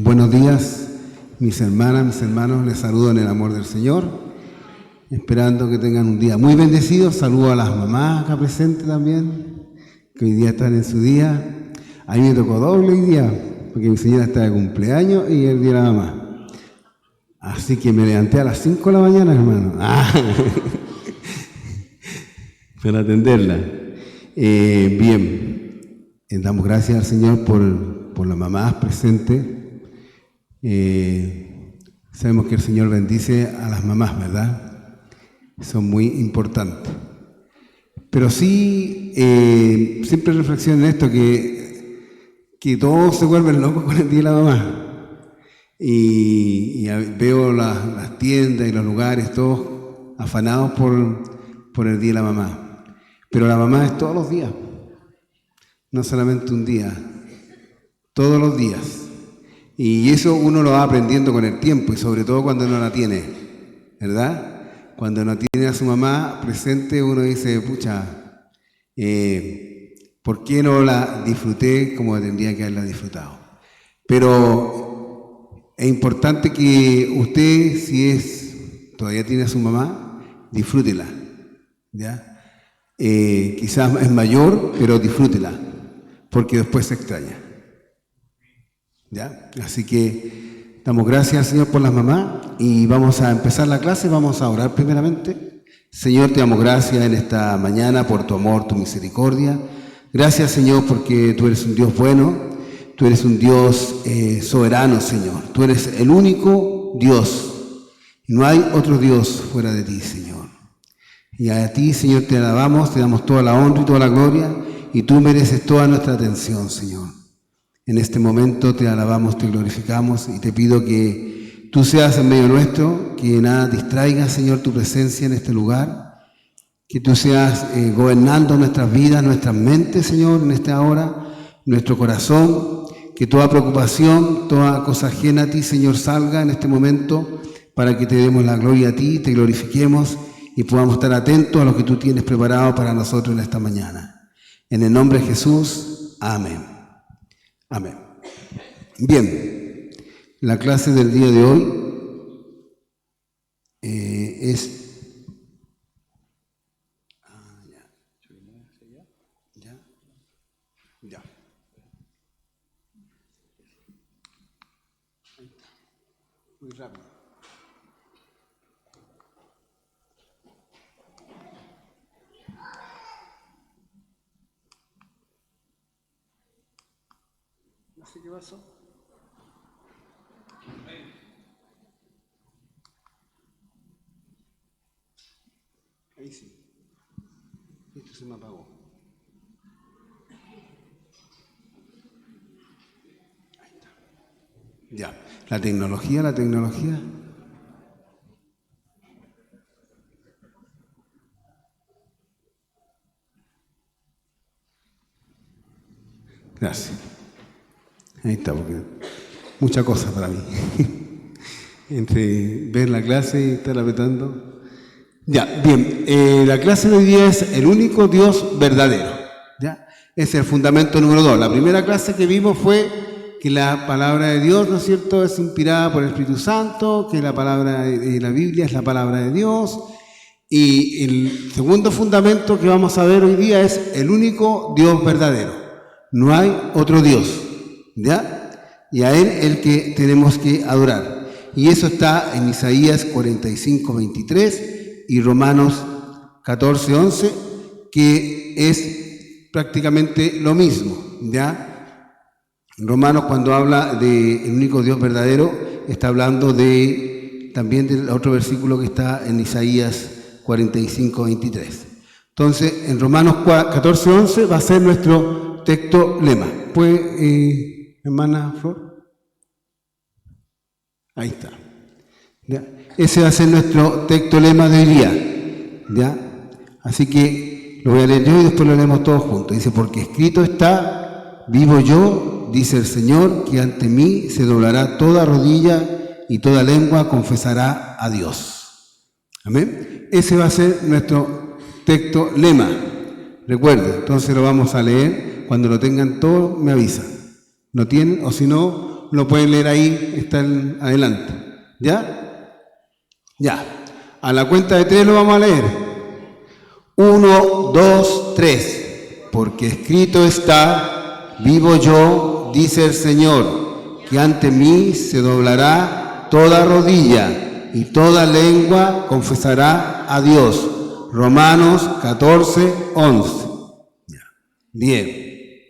Buenos días, mis hermanas, mis hermanos, les saludo en el amor del Señor, esperando que tengan un día muy bendecido. Saludo a las mamás acá presentes también, que hoy día están en su día. A mí me tocó doble hoy día, porque mi señora está de cumpleaños y el día de la mamá. Así que me levanté a las 5 de la mañana, hermano, para atenderla. Bien, damos gracias al Señor por las mamás presentes. Sabemos que el Señor bendice a las mamás, ¿verdad? Son muy importantes. Pero sí, siempre reflexiono en esto, que todos se vuelven locos con el Día de la Mamá. Y veo las tiendas y los lugares, todos afanados por el Día de la Mamá. Pero la mamá es todos los días, no solamente un día, todos los días. Y eso uno lo va aprendiendo con el tiempo, y sobre todo cuando no la tiene, ¿verdad? Cuando no tiene a su mamá presente, uno dice, pucha, ¿por qué no la disfruté como tendría que haberla disfrutado? Pero es importante que usted, si todavía tiene a su mamá, disfrútela, ¿ya? Quizás es mayor, pero disfrútela, porque después se extraña. ¿Ya? Así que damos gracias al Señor por las mamás y vamos a empezar la clase. Vamos a orar primeramente. Señor, te damos gracias en esta mañana por tu amor, tu misericordia. Gracias, Señor, porque tú eres un Dios bueno, tú eres un Dios soberano, Señor. Tú eres el único Dios. No hay otro Dios fuera de ti, Señor. Y a ti, Señor, te alabamos, te damos toda la honra y toda la gloria, y tú mereces toda nuestra atención, Señor. En este momento te alabamos, te glorificamos y te pido que tú seas en medio nuestro, que nada distraiga, Señor, tu presencia en este lugar, que tú seas gobernando nuestras vidas, nuestras mentes, Señor, en esta hora, nuestro corazón, que toda preocupación, toda cosa ajena a ti, Señor, salga en este momento para que te demos la gloria a ti, te glorifiquemos y podamos estar atentos a lo que tú tienes preparado para nosotros en esta mañana. En el nombre de Jesús, amén. Amén. Bien, la clase del día de hoy es... Ya. Muy rápido. No sé qué pasó. Ahí sí. Esto se me apagó. Ahí está. Ya. La tecnología. Gracias. Ahí está, porque mucha cosa para mí. Entre ver la clase y estar apretando. Ya, bien. La clase de hoy día es el único Dios verdadero. ¿Ya? Es el fundamento número 2. La primera clase que vimos fue que la palabra de Dios, ¿no es cierto?, es inspirada por el Espíritu Santo, que la palabra de la Biblia es la palabra de Dios. Y el segundo fundamento que vamos a ver hoy día es el único Dios verdadero. No hay otro Dios, ¿ya? Y a Él el que tenemos que adorar. Y eso está en Isaías 45:23 y Romanos 14:11, que es prácticamente lo mismo, ¿ya? Romanos, cuando habla del único Dios verdadero, está hablando también del otro versículo que está en Isaías 45:23. Entonces, en Romanos 14:11 va a ser nuestro texto lema. Pues, hermana Flor, ahí está. ¿Ya? Ese va a ser nuestro texto lema de hoy día, ¿ya? Así que lo voy a leer yo y después lo leemos todos juntos. Dice, porque escrito está, vivo yo, dice el Señor, que ante mí se doblará toda rodilla y toda lengua confesará a Dios. Amén. Ese va a ser nuestro texto lema. Recuerden, entonces lo vamos a leer. Cuando lo tengan todo, me avisan. ¿No tienen? O si no, lo pueden leer ahí, está adelante. ¿Ya? Ya. A la cuenta de 3 lo vamos a leer. 1, 2, 3. Porque escrito está, vivo yo, dice el Señor, que ante mí se doblará toda rodilla y toda lengua confesará a Dios. Romanos 14, 11. Bien,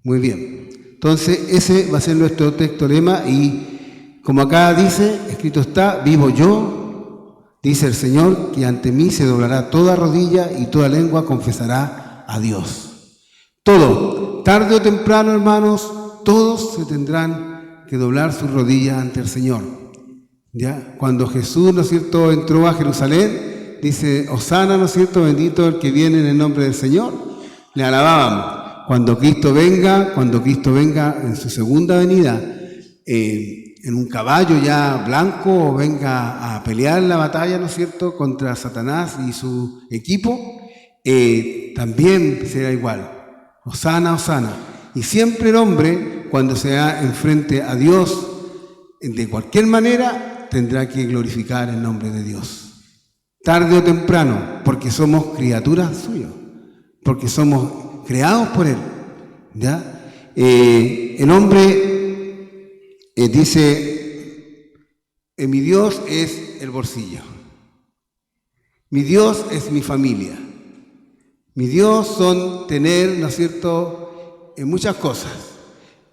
muy bien. Entonces ese va a ser nuestro texto lema y como acá dice, escrito está, vivo yo, dice el Señor, que ante mí se doblará toda rodilla y toda lengua confesará a Dios. Todo, tarde o temprano, hermanos, todos se tendrán que doblar sus rodillas ante el Señor. ¿Ya? Cuando Jesús, ¿no es cierto?, entró a Jerusalén, dice, Hosana, ¿no es cierto?, bendito el que viene en el nombre del Señor, le alababan. Cuando Cristo venga en su segunda venida, en un caballo ya blanco, venga a pelear la batalla, ¿no es cierto?, contra Satanás y su equipo, también será igual. Hosana, Hosana. Y siempre el hombre, cuando se enfrente a Dios, de cualquier manera, tendrá que glorificar el nombre de Dios. Tarde o temprano, porque somos criaturas suyas, porque somos creados por Él. ¿Ya? El hombre dice, mi Dios es el bolsillo. Mi Dios es mi familia. Mi Dios son tener, ¿no es cierto?, muchas cosas.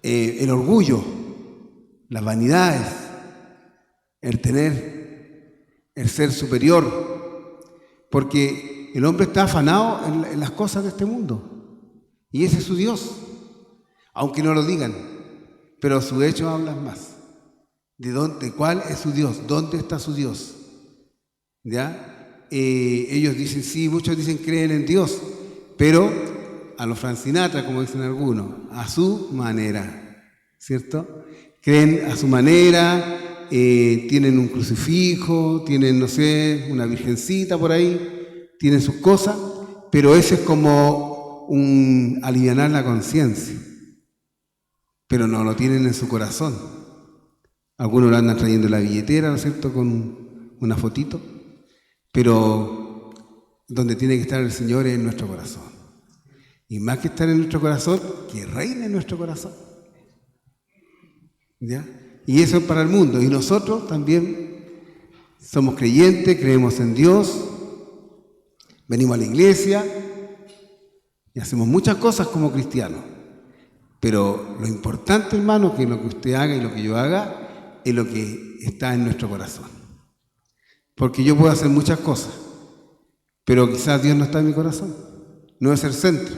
El orgullo, las vanidades, el tener, el ser superior. Porque el hombre está afanado en las cosas de este mundo. Y ese es su Dios. Aunque no lo digan, pero sus hechos hablan más. ¿De cuál es su Dios? ¿Dónde está su Dios? ¿Ya? Ellos dicen, sí, muchos dicen creen en Dios, pero a los Frank Sinatra, como dicen algunos, a su manera, ¿cierto? Creen a su manera, tienen un crucifijo, tienen, no sé, una virgencita por ahí, tienen sus cosas, pero eso es como un alivianar la conciencia, pero no lo tienen en su corazón. Algunos lo andan trayendo en la billetera, ¿no es cierto?, con una fotito. Pero donde tiene que estar el Señor es en nuestro corazón. Y más que estar en nuestro corazón, que reine en nuestro corazón. ¿Ya? Y eso es para el mundo. Y nosotros también somos creyentes, creemos en Dios, venimos a la iglesia y hacemos muchas cosas como cristianos. Pero lo importante, hermano, que lo que usted haga y lo que yo haga es lo que está en nuestro corazón. Porque yo puedo hacer muchas cosas, pero quizás Dios no está en mi corazón, no es el centro.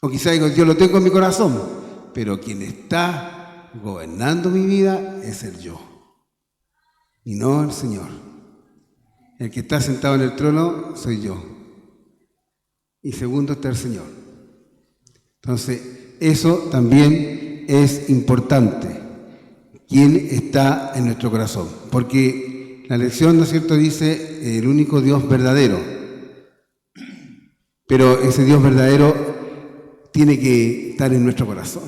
O quizás digo, yo lo tengo en mi corazón, pero quien está gobernando mi vida es el yo, y no el Señor. El que está sentado en el trono soy yo, y segundo está el Señor. Entonces, eso también es importante, quién está en nuestro corazón, porque la lección, ¿no es cierto?, dice el único Dios verdadero. Pero ese Dios verdadero tiene que estar en nuestro corazón.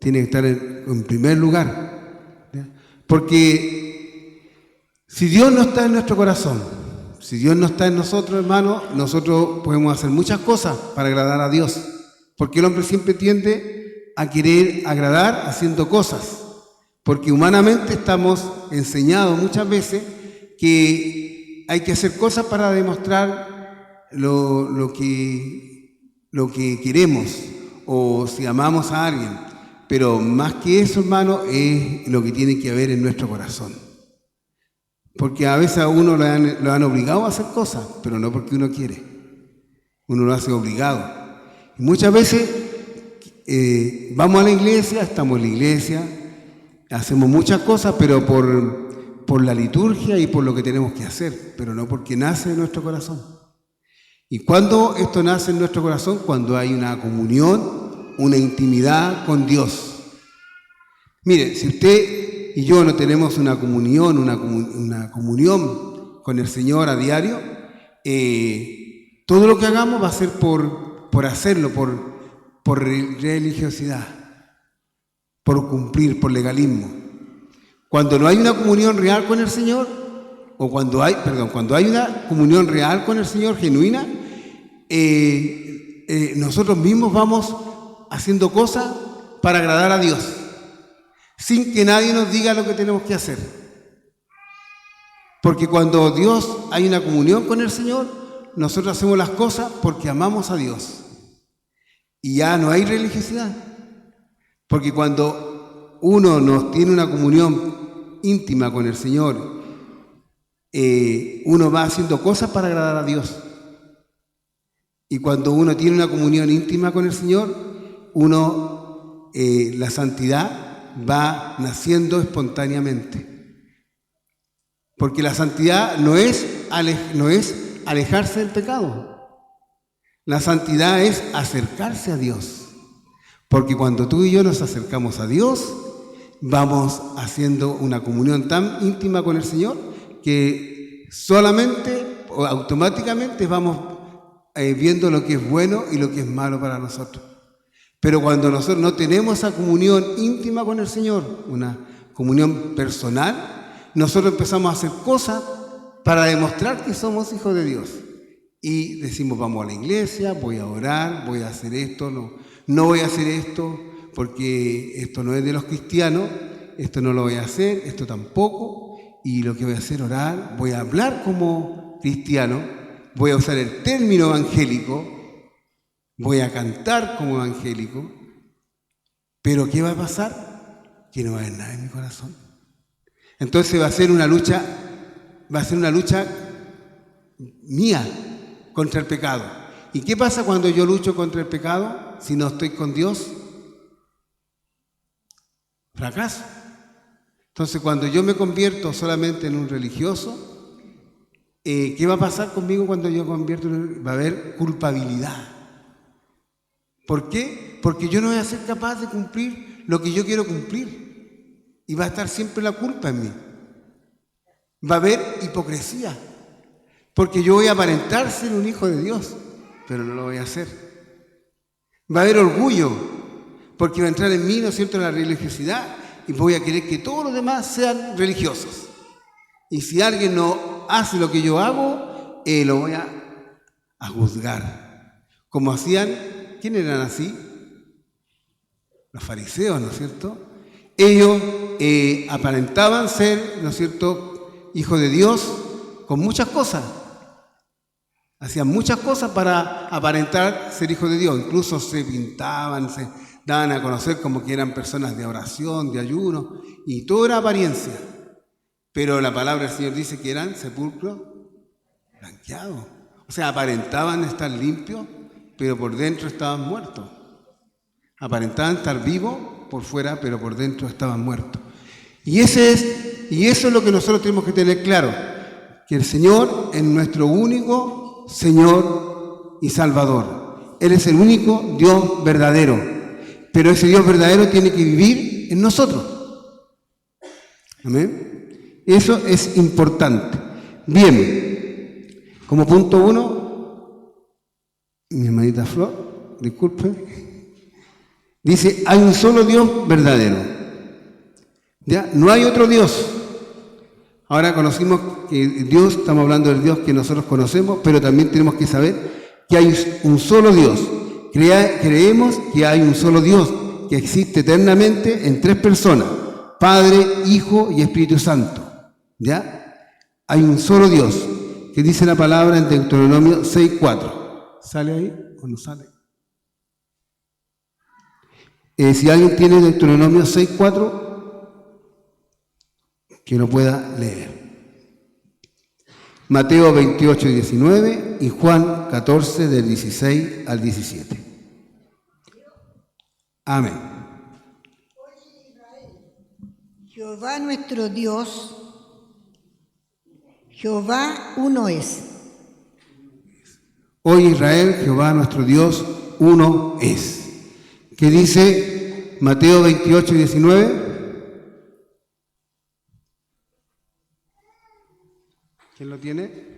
Tiene que estar en primer lugar. ¿Ya? Porque si Dios no está en nuestro corazón, si Dios no está en nosotros, hermano, nosotros podemos hacer muchas cosas para agradar a Dios. Porque el hombre siempre tiende a querer agradar haciendo cosas. Porque humanamente estamos enseñados muchas veces que hay que hacer cosas para demostrar lo que queremos o si amamos a alguien. Pero más que eso, hermano, es lo que tiene que haber en nuestro corazón. Porque a veces a uno lo han obligado a hacer cosas, pero no porque uno quiere. Uno lo hace obligado. Y muchas veces vamos a la iglesia, estamos en la iglesia, hacemos muchas cosas, pero por la liturgia y por lo que tenemos que hacer, pero no porque nace en nuestro corazón. ¿Y cuándo esto nace en nuestro corazón? Cuando hay una comunión, una intimidad con Dios. Mire, si usted y yo no tenemos una comunión con el Señor a diario, todo lo que hagamos va a ser por hacerlo, por religiosidad. por cumplir, por legalismo. Cuando no hay una comunión real con el Señor, cuando hay una comunión real con el Señor, genuina, nosotros mismos vamos haciendo cosas para agradar a Dios, sin que nadie nos diga lo que tenemos que hacer. Porque cuando Dios hay una comunión con el Señor, nosotros hacemos las cosas porque amamos a Dios. Y ya no hay religiosidad. Porque cuando uno no tiene una comunión íntima con el Señor, uno va haciendo cosas para agradar a Dios. Y cuando uno tiene una comunión íntima con el Señor, la santidad va naciendo espontáneamente. Porque la santidad no es alejarse del pecado. La santidad es acercarse a Dios. Porque cuando tú y yo nos acercamos a Dios, vamos haciendo una comunión tan íntima con el Señor que solamente o automáticamente vamos viendo lo que es bueno y lo que es malo para nosotros. Pero cuando nosotros no tenemos esa comunión íntima con el Señor, una comunión personal, nosotros empezamos a hacer cosas para demostrar que somos hijos de Dios. Y decimos, vamos a la iglesia, voy a orar, voy a hacer esto, no voy a hacer esto, porque esto no es de los cristianos, esto no lo voy a hacer, esto tampoco, y lo que voy a hacer es orar, voy a hablar como cristiano, voy a usar el término evangélico, voy a cantar como evangélico, pero ¿qué va a pasar? Que no va a haber nada en mi corazón. Entonces va a ser una lucha mía contra el pecado. ¿Y qué pasa cuando yo lucho contra el pecado si no estoy con Dios? Fracaso. Entonces cuando yo me convierto solamente en un religioso, ¿qué va a pasar conmigo cuando yo me convierto va a haber culpabilidad. ¿Por qué? Porque yo no voy a ser capaz de cumplir lo que yo quiero cumplir. Y va a estar siempre la culpa en mí. Va a haber hipocresía. Porque yo voy a aparentar ser un hijo de Dios, pero no lo voy a hacer. Va a haber orgullo, porque va a entrar en mí, ¿no es cierto?, la religiosidad, y voy a querer que todos los demás sean religiosos. Y si alguien no hace lo que yo hago, lo voy a juzgar. Como hacían, ¿quién eran así? Los fariseos, ¿no es cierto? Ellos aparentaban ser, ¿no es cierto?, hijos de Dios con muchas cosas. Hacían muchas cosas para aparentar ser hijos de Dios. Incluso se pintaban, se daban a conocer como que eran personas de oración, de ayuno, y todo era apariencia. Pero la palabra del Señor dice que eran sepulcros blanqueados. O sea, aparentaban estar limpios, pero por dentro estaban muertos. Aparentaban estar vivos por fuera, pero por dentro estaban muertos. Y eso es lo que nosotros tenemos que tener claro, que el Señor es nuestro único Señor y Salvador. Él es el único Dios verdadero, pero ese Dios verdadero tiene que vivir en nosotros. Amén. Eso es importante. Bien, como punto 1, mi hermanita Flor, disculpe. Dice, hay un solo Dios verdadero. ¿Ya? No hay otro Dios. Ahora conocimos que Dios, estamos hablando del Dios que nosotros conocemos, pero también tenemos que saber que hay un solo Dios. Creemos que hay un solo Dios que existe eternamente en 3 personas, Padre, Hijo y Espíritu Santo. ¿Ya? Hay un solo Dios, que dice la palabra en Deuteronomio 6:4. ¿Sale ahí o no sale? Si alguien tiene Deuteronomio 6:4, que lo pueda leer. Mateo 28:19 y Juan 14, del 16 al 17. Amén. Jehová nuestro Dios, Jehová uno es. Oye Israel, Jehová nuestro Dios uno es. ¿Qué dice Mateo 28:19? ¿Quién lo tiene?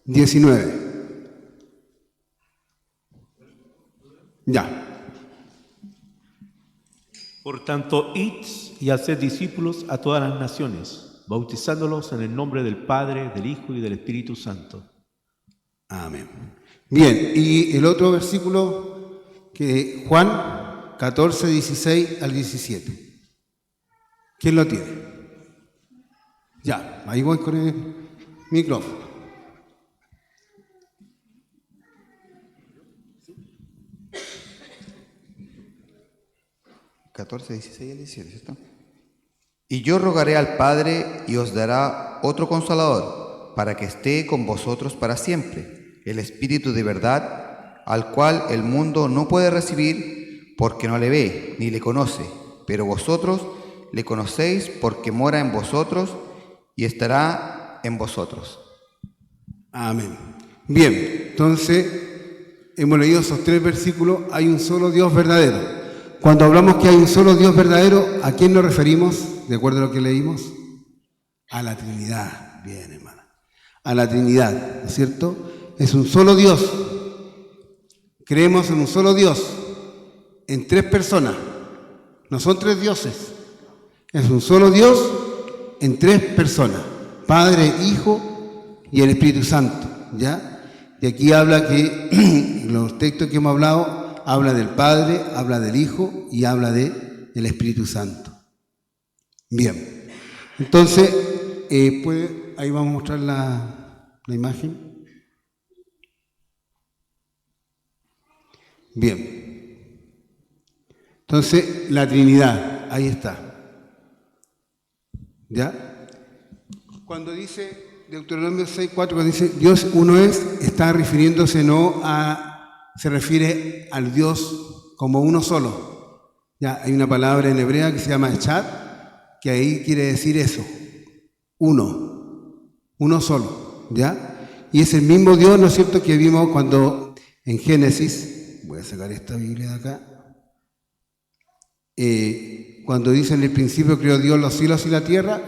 19. Ya. Por tanto, id y haced discípulos a todas las naciones, bautizándolos en el nombre del Padre, del Hijo y del Espíritu Santo. Amén. Bien, y el otro versículo que Juan 14, 16 al 17. ¿Quién lo tiene? Ya, ahí voy con el micrófono. 14, 16 y 17, ¿cierto? Y yo rogaré al Padre y os dará otro Consolador, para que esté con vosotros para siempre, el Espíritu de verdad, al cual el mundo no puede recibir porque no le ve ni le conoce, pero vosotros le conocéis porque mora en vosotros y estará en vosotros. Amén. Bien, entonces hemos leído esos 3 versículos. Hay un solo Dios verdadero. Cuando hablamos que hay un solo Dios verdadero, ¿a quién nos referimos? De acuerdo a lo que leímos, a la Trinidad. Bien, hermana. A la Trinidad, ¿no es cierto? Es un solo Dios. Creemos en un solo Dios, en 3 personas. No son 3 dioses. Es un solo Dios en 3 personas. Padre, Hijo y el Espíritu Santo. ¿Ya? Y aquí habla que los textos que hemos hablado, habla del Padre, habla del Hijo y habla del Espíritu Santo. Bien. Entonces, ahí vamos a mostrar la imagen. Bien. Entonces, la Trinidad, ahí está. ¿Ya? Cuando dice Deuteronomio 6:4, cuando dice Dios uno es, está refiriéndose se refiere al Dios como uno solo. Ya hay una palabra en hebrea que se llama echad, que ahí quiere decir eso, uno solo, ¿ya? Y es el mismo Dios, ¿no es cierto?, que vimos cuando en Génesis, voy a sacar esta Biblia de acá, cuando dice en el principio creó Dios los cielos y la tierra,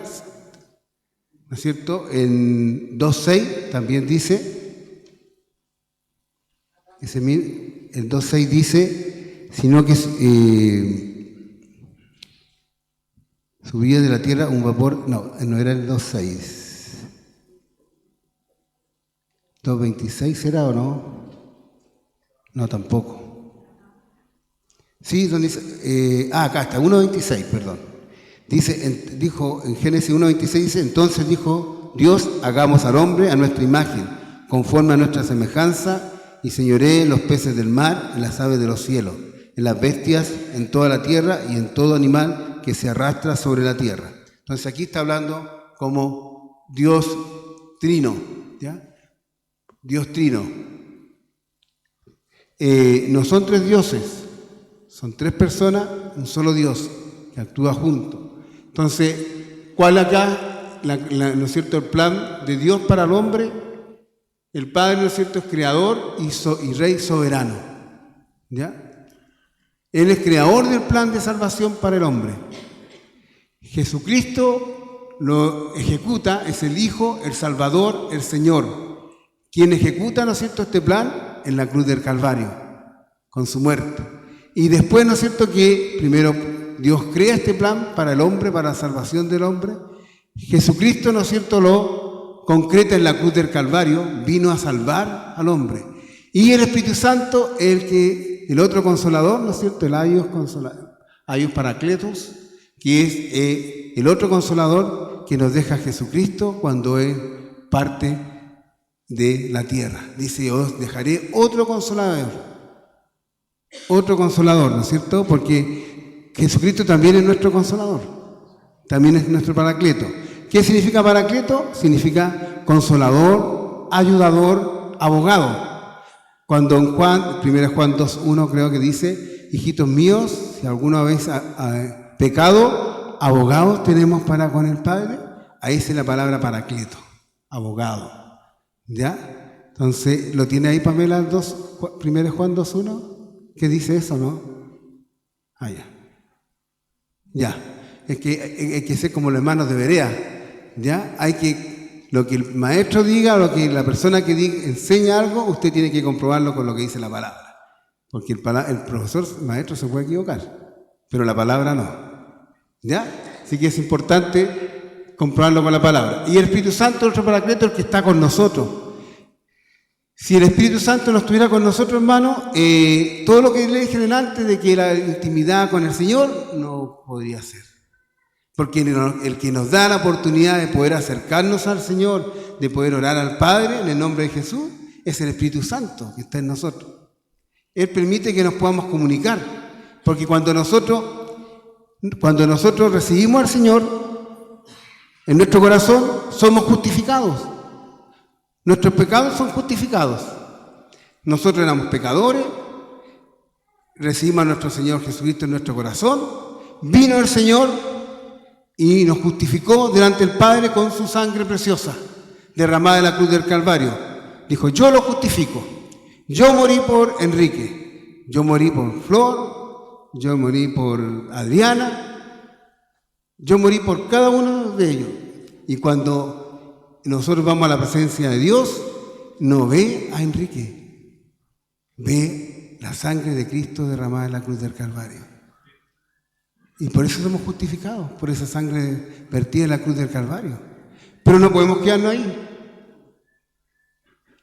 ¿no es cierto? En 2:6 también dice, el 2:6 dice, sino que subía de la tierra un vapor, no era el 2:6. 2:26 será o no? No, tampoco. Sí, donde dice, acá está, 1:26, perdón. Dijo en Génesis 1:26, dice, entonces dijo Dios, hagamos al hombre a nuestra imagen, conforme a nuestra semejanza, y señoree en los peces del mar, en las aves de los cielos, en las bestias, en toda la tierra y en todo animal que se arrastra sobre la tierra. Entonces aquí está hablando como Dios trino, ¿ya? Dios trino. No son 3 dioses, son 3 personas, un solo Dios que actúa junto. Entonces, ¿cuál acá, ¿no es cierto?, el plan de Dios para el hombre? El Padre, ¿no es cierto?, es creador y Rey soberano. ¿Ya? Él es creador del plan de salvación para el hombre. Jesucristo lo ejecuta, es el Hijo, el Salvador, el Señor. Quien ejecuta, ¿no es cierto?, este plan en la cruz del Calvario, con su muerte. Y después, ¿no es cierto?, que primero Dios crea este plan para el hombre, para la salvación del hombre. Jesucristo, ¿no es cierto?, lo concreta en la cruz del Calvario, vino a salvar al hombre. Y el Espíritu Santo, el otro Consolador, ¿no es cierto?, el Aios Paracletos, que es el otro Consolador que nos deja Jesucristo cuando Él parte de la tierra. Dice, os dejaré otro Consolador, ¿no es cierto?, porque Jesucristo también es nuestro Consolador, también es nuestro Paracleto. ¿Qué significa Paracleto? Significa consolador, ayudador, abogado. Cuando en Juan, 1 Juan 2:1 creo que dice, hijitos míos, si alguno habéis pecado, abogados tenemos para con el Padre. Ahí dice la palabra Paracleto, abogado. ¿Ya? Entonces, ¿lo tiene ahí Pamela 1 Juan 2:1? ¿Qué dice eso, no? Ya. Ya. Es que hay que ser como los hermanos de Berea. ¿Ya? Hay que, lo que el maestro diga, lo que la persona que enseña algo, usted tiene que comprobarlo con lo que dice la palabra. Porque el profesor, el maestro se puede equivocar. pero la palabra no. ¿Ya? Así que es importante comprobarlo con la palabra. Y el Espíritu Santo, nuestro Paracleto, es el que está con nosotros. Si el Espíritu Santo no estuviera con nosotros, hermano, todo lo que le dije delante de que la intimidad con el Señor no podría ser. Porque el que nos da la oportunidad de poder acercarnos al Señor, de poder orar al Padre en el nombre de Jesús, es el Espíritu Santo que está en nosotros. Él permite que nos podamos comunicar. Porque cuando nosotros recibimos al Señor en nuestro corazón, somos justificados. Nuestros pecados son justificados. Nosotros éramos pecadores, recibimos a nuestro Señor Jesucristo en nuestro corazón, vino el Señor y nos justificó delante del Padre con su sangre preciosa, derramada en la cruz del Calvario. Dijo, yo lo justifico. Yo morí por Enrique, yo morí por Flor, yo morí por Adriana, yo morí por cada uno de ellos. Y cuando nosotros vamos a la presencia de Dios, no ve a Enrique, ve la sangre de Cristo derramada en la cruz del Calvario. Y por eso somos justificados, por esa sangre vertida en la cruz del Calvario. Pero no podemos quedarnos ahí.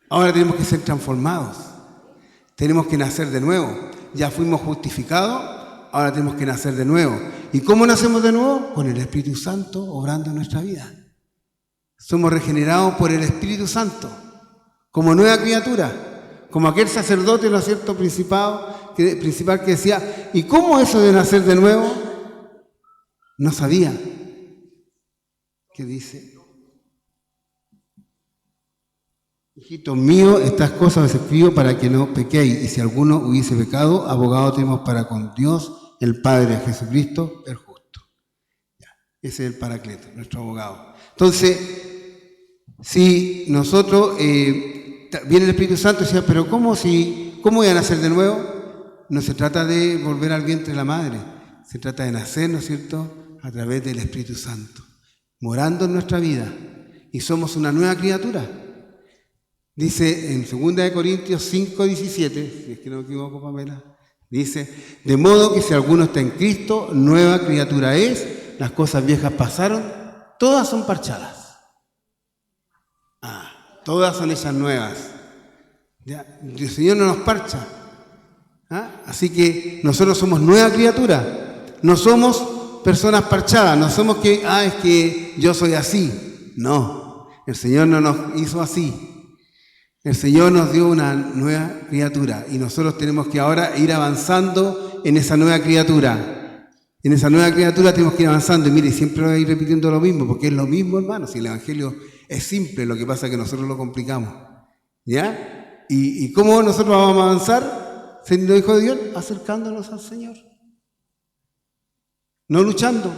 Ahora tenemos que ser transformados, tenemos que nacer de nuevo. Ya fuimos justificados, ahora tenemos que nacer de nuevo. ¿Y cómo nacemos de nuevo? Con el Espíritu Santo obrando en nuestra vida. Somos regenerados por el Espíritu Santo, como nueva criatura, como aquel sacerdote, ¿no es cierto?, principal que decía, ¿y cómo eso de nacer de nuevo? No sabía. ¿Qué dice? Hijitos míos, estas cosas os escribo para que no pequéis, y si alguno hubiese pecado, abogado tenemos para con Dios, el Padre, Jesucristo, el justo. Ese es el Paracleto, nuestro abogado. Entonces, si nosotros, viene el Espíritu Santo y decía, pero ¿cómo voy a nacer de nuevo? No se trata de volver al vientre de la madre, se trata de nacer, ¿no es cierto?, a través del Espíritu Santo, morando en nuestra vida, y somos una nueva criatura. Dice en 2 Corintios 5:17, si es que no me equivoco, Pamela, dice, de modo que si alguno está en Cristo, nueva criatura es, las cosas viejas pasaron, todas son parchadas. Todas son esas nuevas. ¿Ya? El Señor no nos parcha. Así que nosotros somos nueva criatura. No somos personas parchadas. No somos que, es que yo soy así. No, el Señor no nos hizo así. El Señor nos dio una nueva criatura. Y nosotros tenemos que ahora ir avanzando en esa nueva criatura. En esa nueva criatura tenemos que ir avanzando. Y mire, siempre voy a ir repitiendo lo mismo, porque es lo mismo, hermano. Si el Evangelio es simple, lo que pasa es que nosotros lo complicamos. ¿Ya? ¿Y cómo nosotros vamos a avanzar, siendo hijos de Dios? Acercándonos al Señor. No luchando.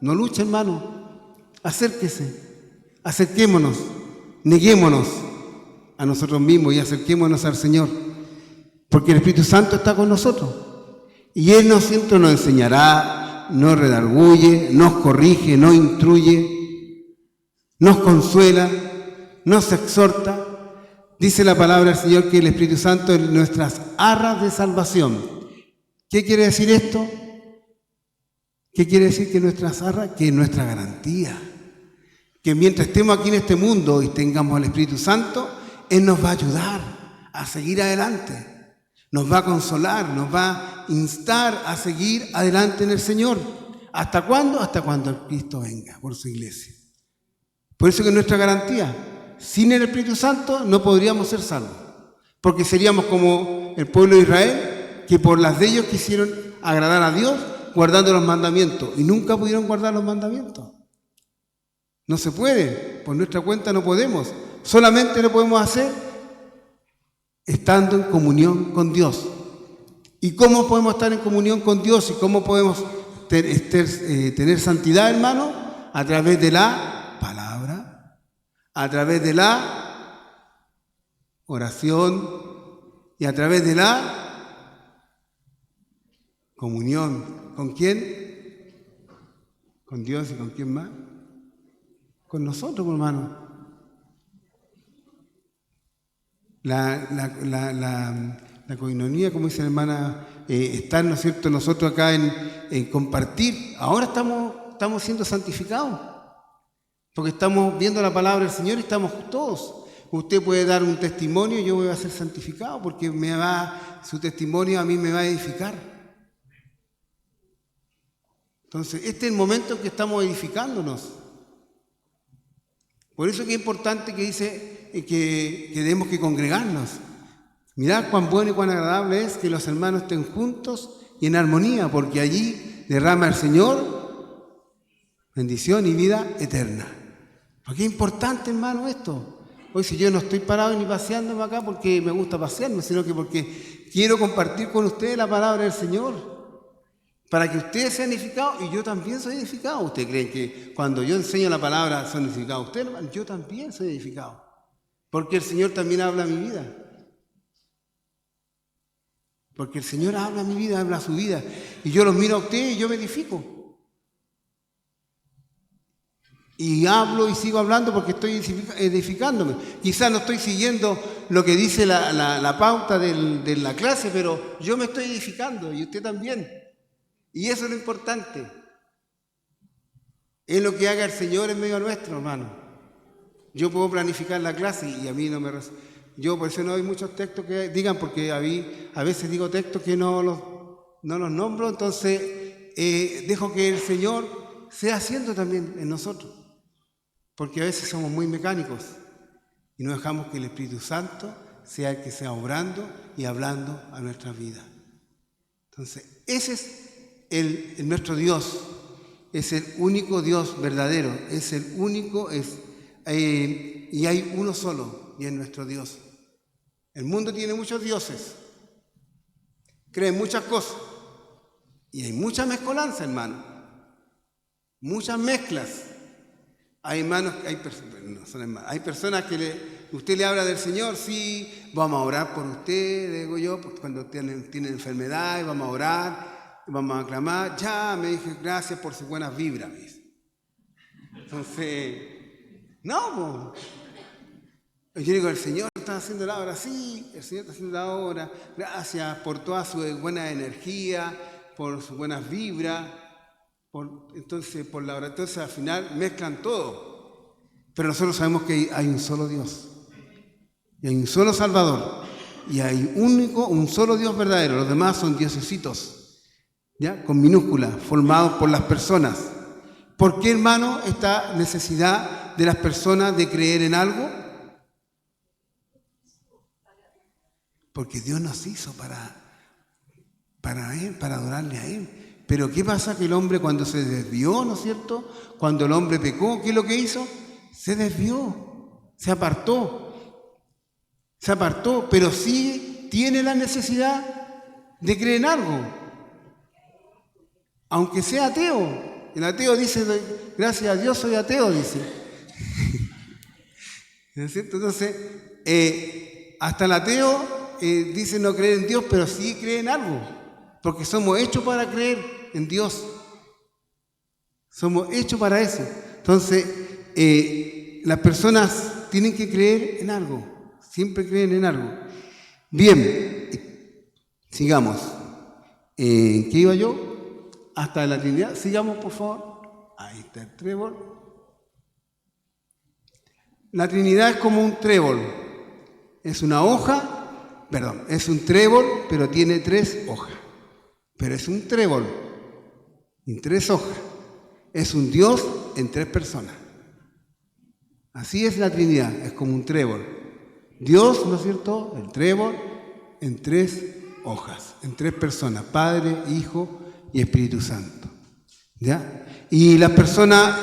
No luche, hermano. Acérquese. Acerquémonos. Neguémonos a nosotros mismos y acerquémonos al Señor. Porque el Espíritu Santo está con nosotros. Y Él nos enseñará, nos redarguye, nos corrige, nos instruye, nos consuela, nos exhorta. Dice la palabra del Señor que el Espíritu Santo es nuestras arras de salvación. ¿Qué quiere decir esto? ¿Qué quiere decir que nuestras arras? Que es nuestra garantía. Que mientras estemos aquí en este mundo y tengamos al Espíritu Santo, Él nos va a ayudar a seguir adelante. Nos va a consolar, nos va a instar a seguir adelante en el Señor. ¿Hasta cuándo? Hasta cuando el Cristo venga por su iglesia. Por eso que es nuestra garantía. Sin el Espíritu Santo no podríamos ser salvos. Porque seríamos como el pueblo de Israel, que por las de ellos quisieron agradar a Dios guardando los mandamientos. Y nunca pudieron guardar los mandamientos. No se puede. Por nuestra cuenta no podemos. Solamente lo podemos hacer estando en comunión con Dios. ¿Y cómo podemos estar en comunión con Dios? ¿Y cómo podemos tener santidad, hermano? A través de la palabra, a través de la oración y a través de la comunión. ¿Con quién? Con Dios. ¿Y con quién más? Con nosotros, hermano. La coinonía, como dice la hermana estar, ¿no es cierto?, nosotros acá en compartir. Ahora estamos siendo santificados, porque estamos viendo la palabra del Señor y estamos todos. Usted puede dar un testimonio y yo voy a ser santificado, porque su testimonio a mí me va a edificar. Entonces, este es el momento en que estamos edificándonos. Por eso que es importante que dice que tenemos que congregarnos. Mirad cuán bueno y cuán agradable es que los hermanos estén juntos y en armonía, porque allí derrama el Señor bendición y vida eterna. Porque es importante, hermano, esto. Hoy si yo no estoy parado ni paseándome acá porque me gusta pasearme, sino que porque quiero compartir con ustedes la palabra del Señor. Para que ustedes sean edificados y yo también soy edificado. ¿Ustedes creen que cuando yo enseño la palabra son edificados ustedes, hermano? Yo también soy edificado. Porque el Señor también habla a mi vida. Porque el Señor habla a mi vida, habla a su vida. Y yo los miro a ustedes y yo me edifico. Y hablo y sigo hablando porque estoy edificándome. Quizás no estoy siguiendo lo que dice la pauta de la clase, pero yo me estoy edificando y usted también. Y eso es lo importante. Es lo que haga el Señor en medio nuestro, hermano. Yo puedo planificar la clase y a mí no me... Yo por eso no hay muchos textos que digan, porque a veces digo textos que no los nombro, entonces dejo que el Señor sea haciendo también en nosotros. Porque a veces somos muy mecánicos y no dejamos que el Espíritu Santo sea el que sea obrando y hablando a nuestras vidas. Entonces, ese es nuestro Dios, es el único Dios verdadero, es el único, y hay uno solo, y es nuestro Dios. El mundo tiene muchos dioses, creen muchas cosas, y hay mucha mezcolanza, hermano, muchas mezclas. Hay personas que usted le habla del Señor, sí, vamos a orar por usted, digo yo, cuando tienen enfermedad, vamos a orar, vamos a aclamar, ya me dije gracias por sus buenas vibras. Entonces, no, yo digo, el Señor está haciendo la obra, sí, el Señor está haciendo la obra, gracias por toda su buena energía, por sus buenas vibras. Entonces al final mezclan todo. Pero nosotros sabemos que hay un solo Dios. Y hay un solo Salvador. Y hay un solo Dios verdadero. Los demás son diosesitos, ¿ya? Con minúsculas, formados por las personas. ¿Por qué, hermano, esta necesidad de las personas de creer en algo? Porque Dios nos hizo para Él, para adorarle a Él. Pero ¿qué pasa? Que el hombre cuando se desvió, ¿no es cierto? Cuando el hombre pecó, ¿qué es lo que hizo? Se desvió, se apartó, pero sí tiene la necesidad de creer en algo. Aunque sea ateo. El ateo dice, gracias a Dios soy ateo, dice. ¿No es cierto? Entonces, hasta el ateo dice no creer en Dios, pero sí cree en algo. Porque somos hechos para creer en Dios. Somos hechos para eso. Entonces, las personas tienen que creer en algo. Siempre creen en algo. Bien, sigamos. ¿En qué iba yo? Hasta la Trinidad. Sigamos, por favor. Ahí está el trébol. La Trinidad es como un trébol. Es una hoja, es un trébol, pero tiene 3 hojas. Pero es un trébol en 3 hojas. Es un Dios en 3 personas. Así es la Trinidad, es como un trébol. Dios, ¿no es cierto? El trébol en 3 hojas, en 3 personas, Padre, Hijo y Espíritu Santo. ¿Ya? Y las personas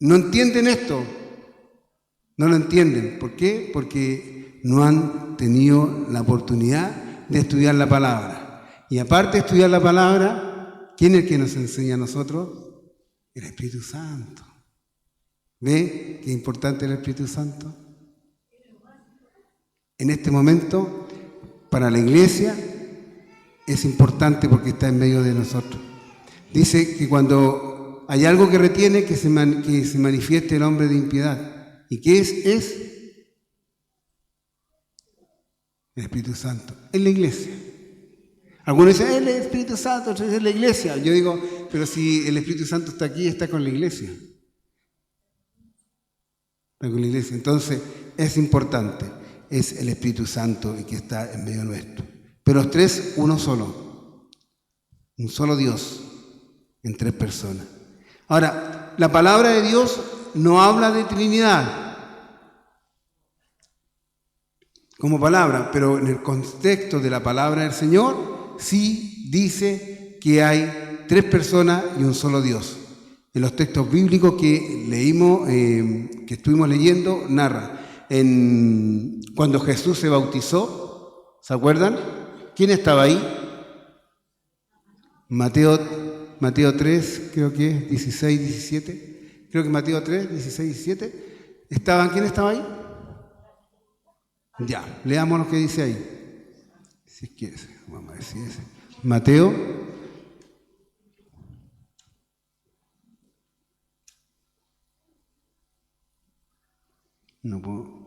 no entienden esto, no lo entienden. ¿Por qué? Porque no han tenido la oportunidad de estudiar la palabra. Y aparte de estudiar la palabra, ¿quién es el que nos enseña a nosotros? El Espíritu Santo. ¿Ve qué importante es el Espíritu Santo? En este momento, para la iglesia, es importante porque está en medio de nosotros. Dice que cuando hay algo que retiene, que se manifieste el hombre de impiedad. ¿Y qué es? El Espíritu Santo. En la iglesia. Algunos dicen, el Espíritu Santo es la iglesia. Yo digo, pero si el Espíritu Santo está aquí, está con la iglesia. Está con la iglesia. Entonces, es importante. Es el Espíritu Santo el que está en medio nuestro. Pero los tres, uno solo. Un solo Dios en tres personas. Ahora, la palabra de Dios no habla de Trinidad como palabra, pero en el contexto de la palabra del Señor sí dice que hay tres personas y un solo Dios. En los textos bíblicos que leímos, que estuvimos leyendo, narra. Cuando Jesús se bautizó, ¿se acuerdan? ¿Quién estaba ahí? Mateo 3, creo que es 16, 17. Creo que Mateo 3, 16, 17. ¿Quién estaba ahí? Ya, leamos lo que dice ahí. Si es que es, vamos a ver si es. Mateo. No puedo.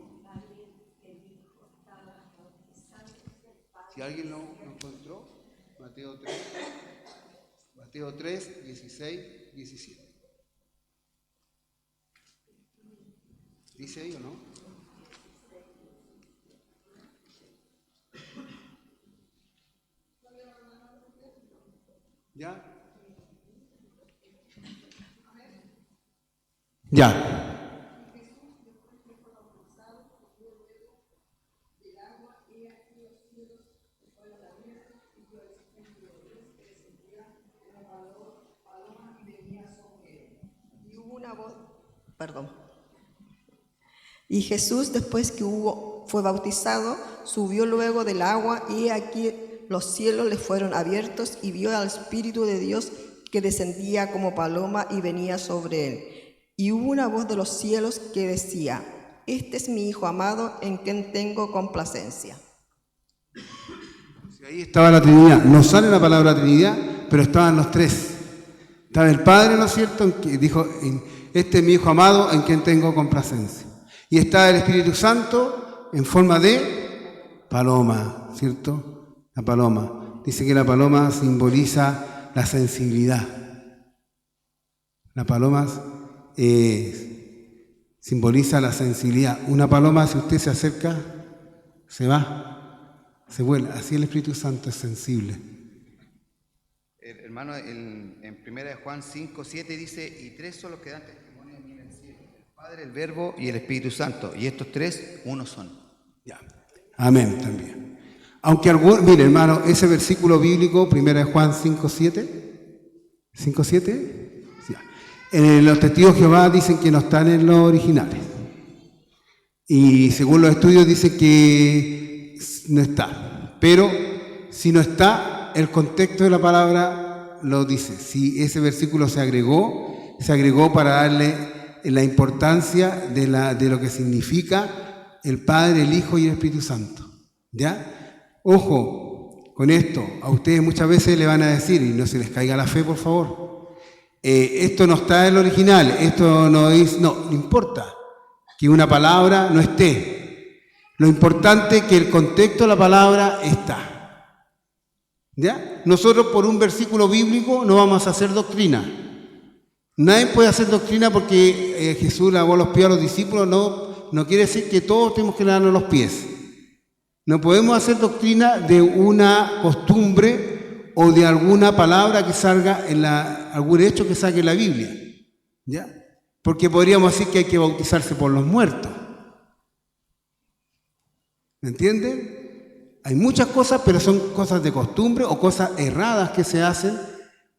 Si alguien lo encontró, Mateo 3, 16, 17. ¿Dice ahí o no? ¿Ya? Ya. Y Jesús, después que fue bautizado, subió luego del agua, y aquí los cielos le fueron abiertos, y vio al Espíritu de Dios que descendía como paloma y venía sobre él. Y hubo una voz de los cielos que decía: Este es mi Hijo amado, en quien tengo complacencia. Ahí estaba la Trinidad. No sale la palabra Trinidad, pero estaban los tres. Estaba el Padre, ¿no es cierto?, que dijo: Este es mi Hijo amado, en quien tengo complacencia. Y está el Espíritu Santo en forma de paloma, ¿cierto? La paloma. Dice que la paloma simboliza la sensibilidad. La paloma simboliza la sensibilidad. Una paloma, si usted se acerca, se va, se vuela. Así el Espíritu Santo es sensible. Hermano, en 1 Juan 5, 7 dice: y tres son los que dan testimonio de mí en el cielo: el Padre, el Verbo y el Espíritu Santo. Y estos tres, uno son. Ya. Amén también. Aunque mire, hermano, ese versículo bíblico, 1 Juan 5, 7, 5, 7, sí. Los testigos de Jehová dicen que no están en los originales. Y según los estudios dicen que no está. Pero si no está, el contexto de la palabra lo dice. Si ese versículo se agregó para darle la importancia de lo que significa el Padre, el Hijo y el Espíritu Santo. ¿Ya? Ojo con esto. A ustedes muchas veces le van a decir, y no se les caiga la fe, por favor, esto no está en el original, esto no es... No importa que una palabra no esté. Lo importante es que el contexto de la palabra está. ¿Ya? Nosotros por un versículo bíblico no vamos a hacer doctrina. Nadie puede hacer doctrina porque Jesús lavó los pies a los discípulos. No quiere decir que todos tenemos que lavarnos los pies. No podemos hacer doctrina de una costumbre o de alguna palabra que salga algún hecho que salga en la Biblia. ¿Ya? Porque podríamos decir que hay que bautizarse por los muertos. ¿Me entienden? Hay muchas cosas, pero son cosas de costumbre o cosas erradas que se hacen,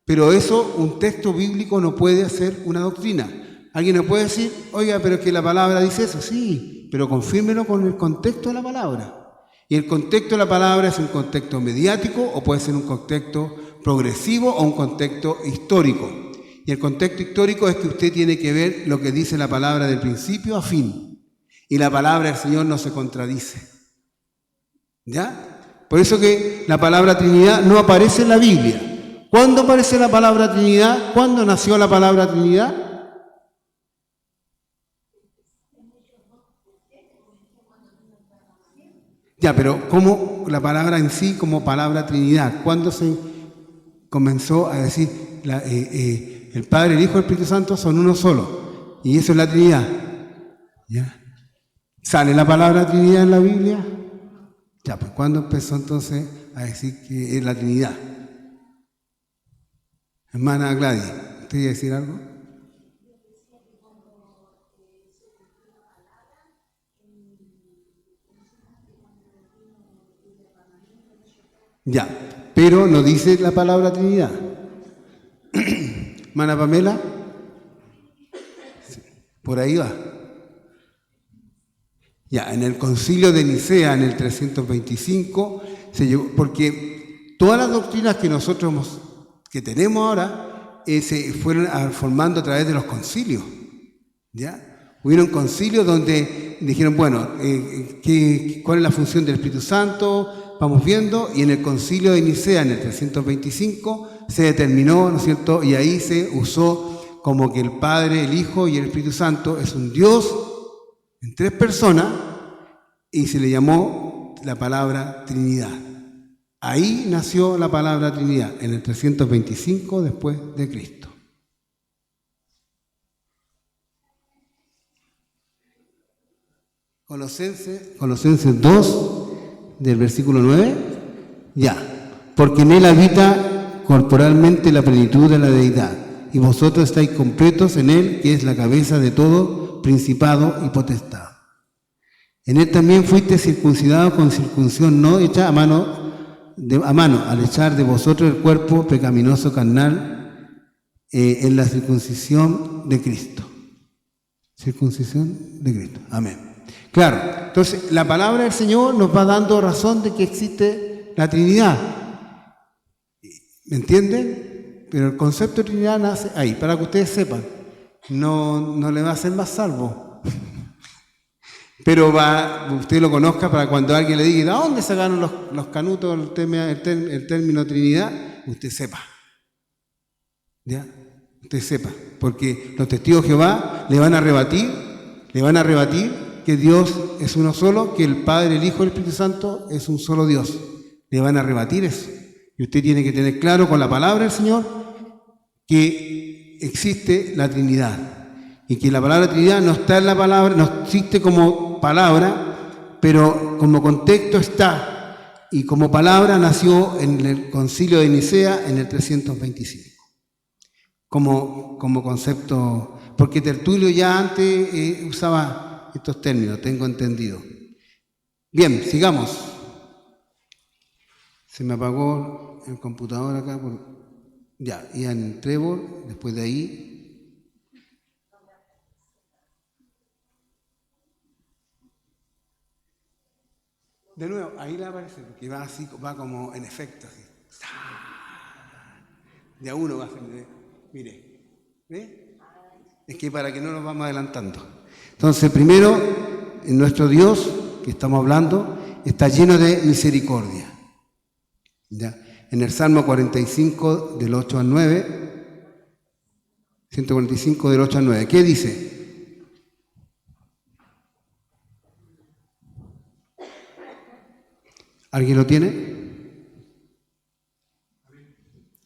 pero eso un texto bíblico no puede hacer una doctrina. Alguien me puede decir: oiga, pero es que la palabra dice eso. Sí, pero confírmelo con el contexto de la palabra. Y el contexto de la palabra es un contexto mediático, o puede ser un contexto progresivo o un contexto histórico. Y el contexto histórico es que usted tiene que ver lo que dice la palabra del principio a fin. Y la palabra del Señor no se contradice. ¿Ya? Por eso que la palabra Trinidad no aparece en la Biblia. ¿Cuándo aparece la palabra Trinidad? ¿Cuándo nació la palabra Trinidad? Ya, pero ¿cómo la palabra en sí como palabra Trinidad? ¿Cuándo se comenzó a decir el Padre, el Hijo y el Espíritu Santo son uno solo? Y eso es la Trinidad. ¿Ya? ¿Sale la palabra Trinidad en la Biblia? Ya, pues ¿cuándo empezó entonces a decir que es la Trinidad? Hermana Gladys, ¿usted iba a decir algo? Ya, pero no dice la palabra Trinidad. Hermana Pamela, por ahí va. Ya, en el concilio de Nicea, en el 325, se llegó, porque todas las doctrinas que nosotros que tenemos ahora se fueron formando a través de los concilios. ¿Ya? Hubieron concilios donde dijeron, bueno, ¿cuál es la función del Espíritu Santo? Vamos viendo, y en el concilio de Nicea, en el 325, se determinó, ¿no es cierto? Y ahí se usó como que el Padre, el Hijo y el Espíritu Santo es un Dios en tres personas, y se le llamó la palabra Trinidad. Ahí nació la palabra Trinidad, en el 325 después de Cristo. Colosenses 2, del versículo 9, ya, porque en él habita corporalmente la plenitud de la deidad, y vosotros estáis completos en él, que es la cabeza de todo principado y potestad. En él también fuiste circuncidados con circuncisión no hecha a mano, al echar de vosotros el cuerpo pecaminoso carnal en la circuncisión de Cristo. Circuncisión de Cristo. Amén. Claro, entonces la palabra del Señor nos va dando razón de que existe la Trinidad. ¿Me entienden? Pero el concepto de Trinidad nace ahí, para que ustedes sepan. No le va a ser más salvo. Pero usted lo conozca para cuando alguien le diga, ¿de dónde sacaron los canutos el término Trinidad? Usted sepa. ¿Ya? Usted sepa. Porque los testigos de Jehová le van a rebatir que Dios es uno solo, que el Padre, el Hijo y el Espíritu Santo es un solo Dios. Le van a rebatir eso. Y usted tiene que tener claro con la palabra del Señor que existe la Trinidad. Y que la palabra Trinidad no está en la palabra, no existe como palabra, pero como contexto está. Y como palabra nació en el concilio de Nicea en el 325. Como concepto, porque Tertulio ya antes usaba estos términos, tengo entendido. Bien, sigamos. Se me apagó el computador acá. Ya, y en Trevor, después de ahí. De nuevo, ahí le aparece, porque va así, va como en efecto, así. De a uno va a hacer, mire, ¿ve? Es que para que no nos vamos adelantando. Entonces, primero, nuestro Dios, que estamos hablando, está lleno de misericordia. ¿Ya? En el Salmo 45, del 8 al 9, 145, del 8 al 9, ¿qué dice? ¿Alguien lo tiene?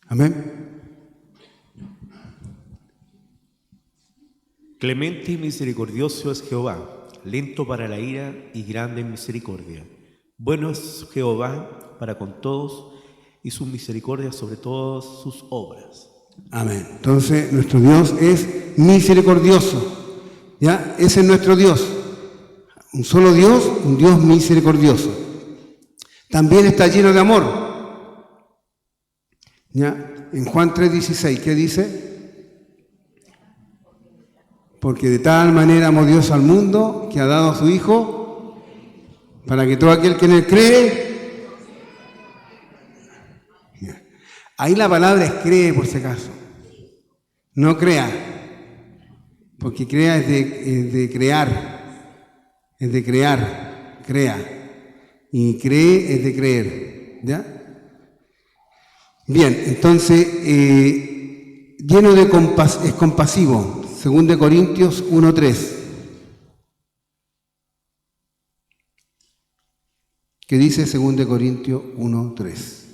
Amén. Clemente y misericordioso es Jehová, lento para la ira y grande en misericordia. Bueno es Jehová para con todos y su misericordia sobre todas sus obras. Amén. Entonces, nuestro Dios es misericordioso. ¿Ya? Ese es nuestro Dios. Un solo Dios, un Dios misericordioso. También está lleno de amor. ¿Ya? En Juan 3:16, ¿qué dice? Porque de tal manera amó Dios al mundo que ha dado a su Hijo para que todo aquel que en él cree. Ahí la palabra es cree, por si acaso. No crea. Porque crea es de crear. Es de crear. Crea. Y cree es de creer. ¿Ya? Bien, entonces, lleno de es compasivo. 2 Corintios 1:3. que dice 2 Corintios 1:3.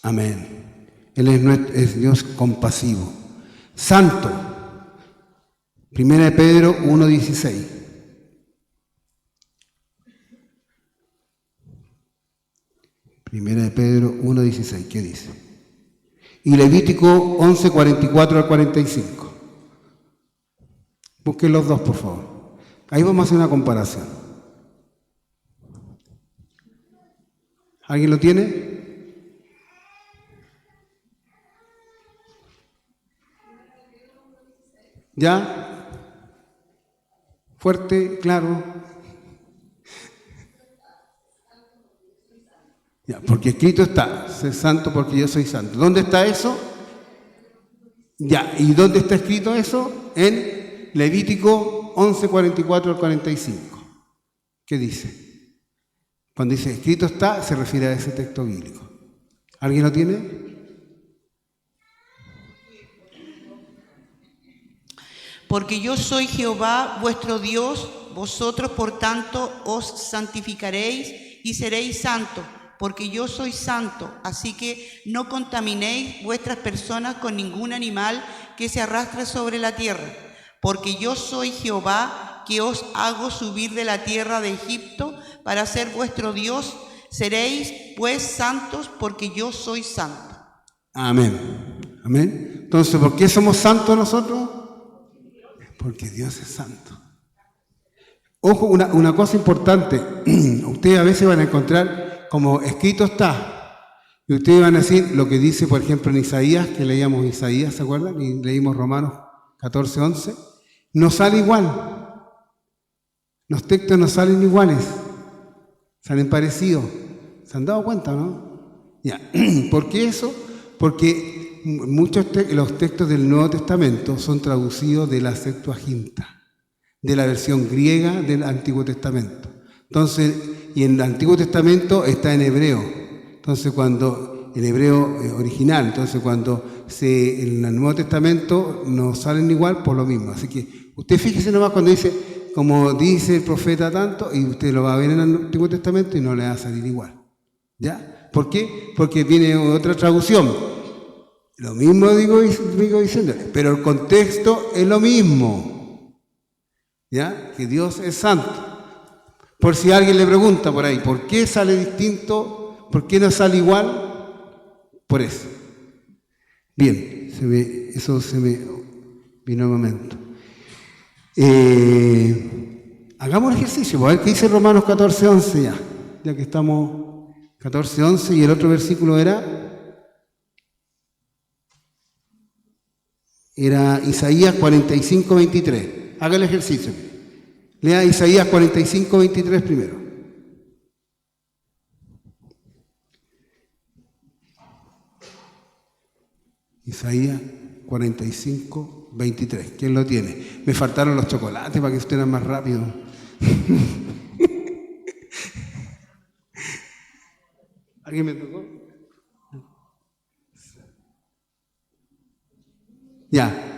Amén. Él es Dios compasivo. Santo. 1 Pedro 1:16. Primera de Pedro 1:16, ¿qué dice? Y Levítico 11:44 al 45. Busquen los dos, por favor. Ahí vamos a hacer una comparación. ¿Alguien lo tiene? ¿Ya? Fuerte, claro. Ya, porque escrito está, sé santo porque yo soy santo. ¿Dónde está eso? Ya, ¿y dónde está escrito eso? En Levítico 11:44 al 45. ¿Qué dice? Cuando dice escrito está, se refiere a ese texto bíblico. ¿Alguien lo tiene? Porque yo soy Jehová vuestro Dios, vosotros por tanto os santificaréis y seréis santos, porque yo soy santo, así que no contaminéis vuestras personas con ningún animal que se arrastre sobre la tierra, porque yo soy Jehová que os hago subir de la tierra de Egipto para ser vuestro Dios, seréis pues santos, porque yo soy santo. Amén. Amén. Entonces, ¿por qué somos santos nosotros? Porque Dios es santo. Ojo, una cosa importante. Ustedes a veces van a encontrar como escrito está. Y ustedes van a decir lo que dice, por ejemplo, en Isaías, que leíamos Isaías, ¿se acuerdan? Y leímos Romanos 14:11. No sale igual. Los textos no salen iguales. Salen parecidos. ¿Se han dado cuenta, no? Ya. ¿Por qué eso? Porque los textos del Nuevo Testamento son traducidos de la Septuaginta, de la versión griega del Antiguo Testamento. Entonces, y en el Antiguo Testamento está en hebreo. Entonces, en hebreo original, entonces cuando en el Nuevo Testamento no salen igual por lo mismo. Así que usted fíjese nomás cuando dice, como dice el profeta tanto, y usted lo va a ver en el Antiguo Testamento y no le va a salir igual. ¿Ya? ¿Por qué? Porque viene otra traducción. Lo mismo digo diciéndole, pero el contexto es lo mismo. ¿Ya? Que Dios es santo. Por si alguien le pregunta por ahí, ¿por qué sale distinto? ¿Por qué no sale igual? Por eso. Bien, eso se me vino un momento. Hagamos el ejercicio, a ver qué dice Romanos 14:11 ya que estamos 14:11 y el otro versículo era Isaías 45:23. Haga el ejercicio. Lea Isaías 45:23 primero. Isaías 45:23. ¿Quién lo tiene? Me faltaron los chocolates para que estuvieran más rápido. ¿Alguien me tocó? Ya.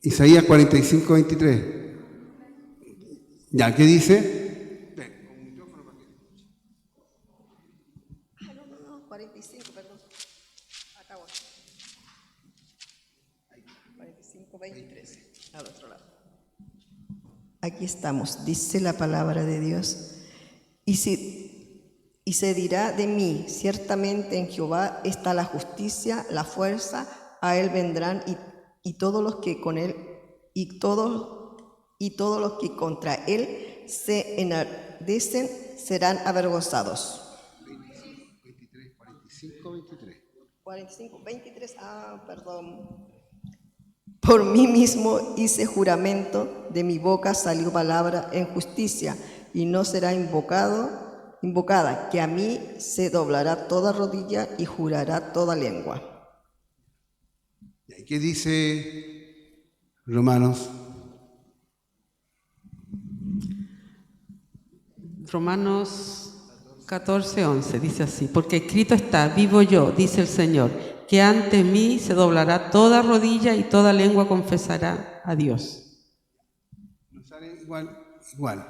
Isaías 45:23. Ya, ¿qué dice? No, 45, perdón. Acá voy. 45:23. Al otro lado. Aquí estamos, dice la palabra de Dios. Y se dirá de mí, ciertamente en Jehová está la justicia, la fuerza, a él vendrán y todos los que con él y todos los que contra él se enardecen serán avergonzados. 45:23. Perdón. Por mí mismo hice juramento, de mi boca salió palabra en justicia, y no será invocada, que a mí se doblará toda rodilla y jurará toda lengua. ¿Y qué dice Romanos? Romanos 14:11 dice así: porque escrito está, vivo yo, dice el Señor, que ante mí se doblará toda rodilla y toda lengua confesará a Dios. No sale igual,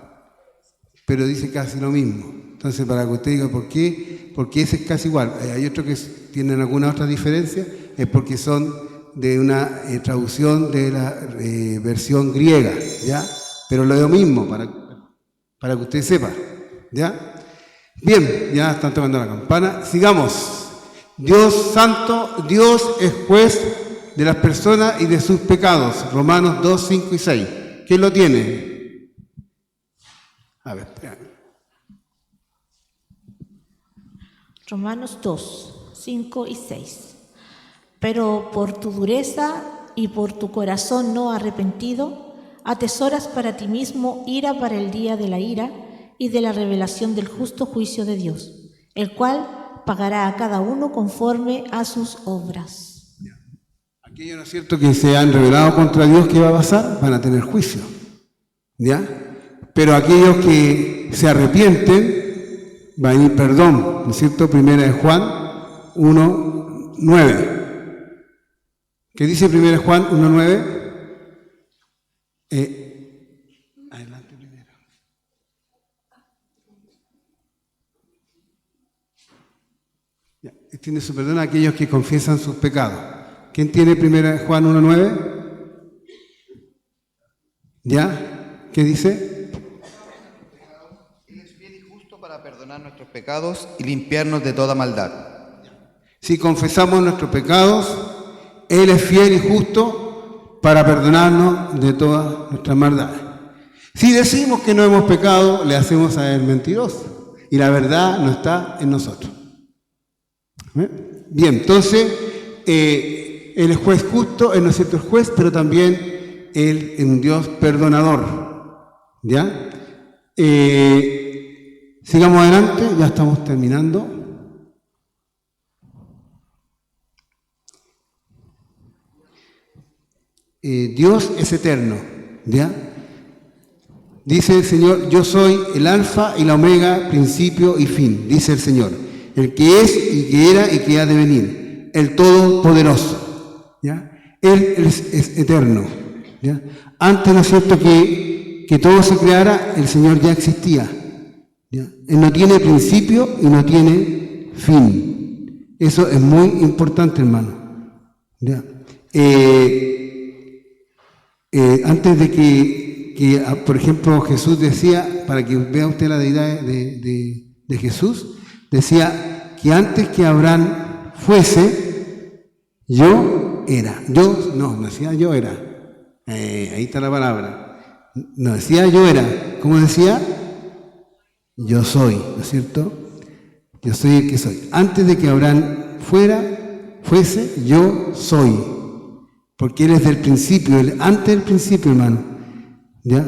pero dice casi lo mismo. Entonces, para que usted diga por qué, porque ese es casi igual. Hay otros que tienen alguna otra diferencia, es porque son de una traducción de la versión griega, ¿ya? Pero lo mismo, para que usted sepa, ¿ya? Bien, ya están tocando la campana. Sigamos. Dios santo, Dios es juez de las personas y de sus pecados. Romanos 2, 5 y 6. ¿Quién lo tiene? A ver, espera. Romanos 2, 5 y 6. Pero por tu dureza y por tu corazón no arrepentido, atesoras para ti mismo ira para el día de la ira y de la revelación del justo juicio de Dios, el cual pagará a cada uno conforme a sus obras. Aquellos, ¿no es cierto?, que se han rebelado contra Dios, ¿qué va a pasar? Van a tener juicio, ¿ya? Pero aquellos que se arrepienten, va a ir perdón, ¿no es cierto? Primera de Juan 1, 9. ¿Qué dice Primera de Juan 1, 9? Adelante primero. Tiene su perdón a aquellos que confiesan sus pecados. ¿Quién tiene Primera de Juan 1, 9? ¿Ya? ¿Qué dice? Él es fiel y justo para perdonar nuestros pecados y limpiarnos de toda maldad. Si confesamos nuestros pecados, Él es fiel y justo para perdonarnos de todas nuestras maldades. Si decimos que no hemos pecado, le hacemos a Él mentiroso, y la verdad no está en nosotros. Bien, entonces, Él es juez justo, Él no es cierto el juez, pero también Él es un Dios perdonador. ¿Ya? Sigamos adelante, ya estamos terminando. Dios es eterno, ¿ya? Dice el Señor, yo soy el alfa y la omega, principio y fin, dice el Señor, el que es y que era y que ha de venir, el todopoderoso, ¿ya? Él es eterno, ¿ya? Antes, ¿no es cierto?, que todo se creara, el Señor ya existía, ¿ya? Él no tiene principio y no tiene fin. Eso es muy importante, hermano, ¿ya? Antes de que, por ejemplo, Jesús decía, para que vea usted la deidad de Jesús, decía que antes que Abraham fuese, yo era. No decía yo era. Ahí está la palabra. No decía yo era. ¿Cómo decía? Yo soy, ¿no es cierto? Yo soy el que soy. Antes de que Abraham fuese, yo soy. Porque Él es del principio, antes del principio, hermano. ¿Ya?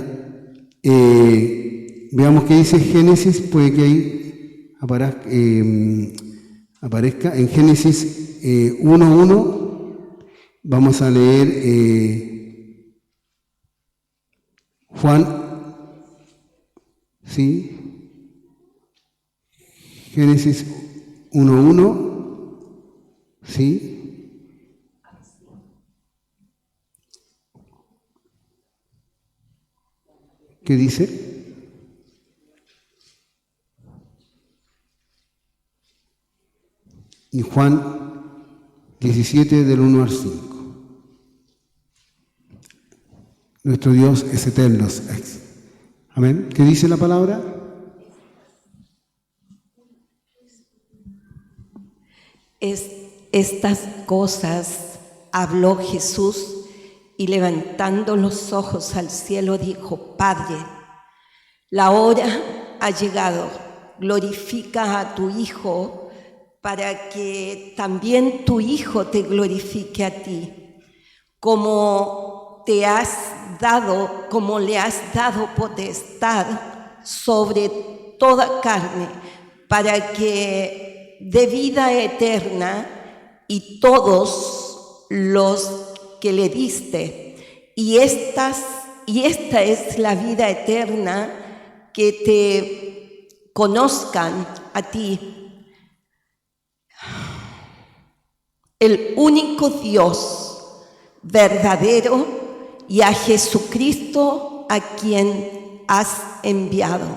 Veamos qué dice Génesis, puede que ahí aparezca. En Génesis 1:1, vamos a leer Juan, ¿sí? Génesis 1:1, ¿sí? ¿Qué dice? Y Juan 17, del 1 al 5. Nuestro Dios es eterno. Amén. ¿Qué dice la palabra? Estas cosas habló Jesús y levantando los ojos al cielo dijo: Padre, la hora ha llegado, glorifica a tu Hijo para que también tu Hijo te glorifique a ti, como le has dado potestad sobre toda carne, para que dé vida eterna y todos los que le diste, y esta es la vida eterna, que te conozcan a ti, el único Dios verdadero, y a Jesucristo a quien has enviado.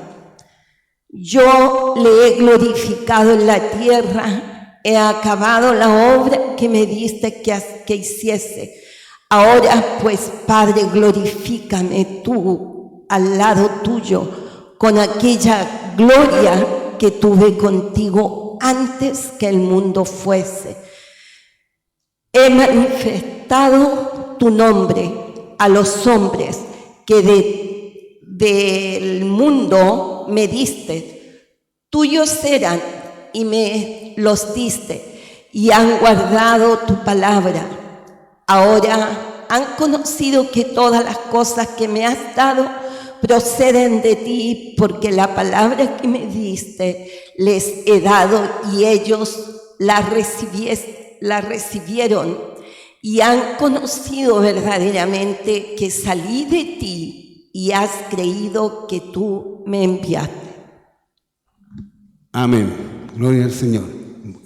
Yo le he glorificado en la tierra, he acabado la obra que me diste que hiciese. Ahora pues, Padre, glorifícame tú al lado tuyo con aquella gloria que tuve contigo antes que el mundo fuese. He manifestado tu nombre a los hombres que del mundo me diste. Tuyos eran y me los diste, y han guardado tu palabra. Ahora han conocido que todas las cosas que me has dado proceden de ti, porque la palabra que me diste les he dado y ellos la recibieron, y han conocido verdaderamente que salí de ti y has creído que tú me enviaste. Amén. Gloria al Señor.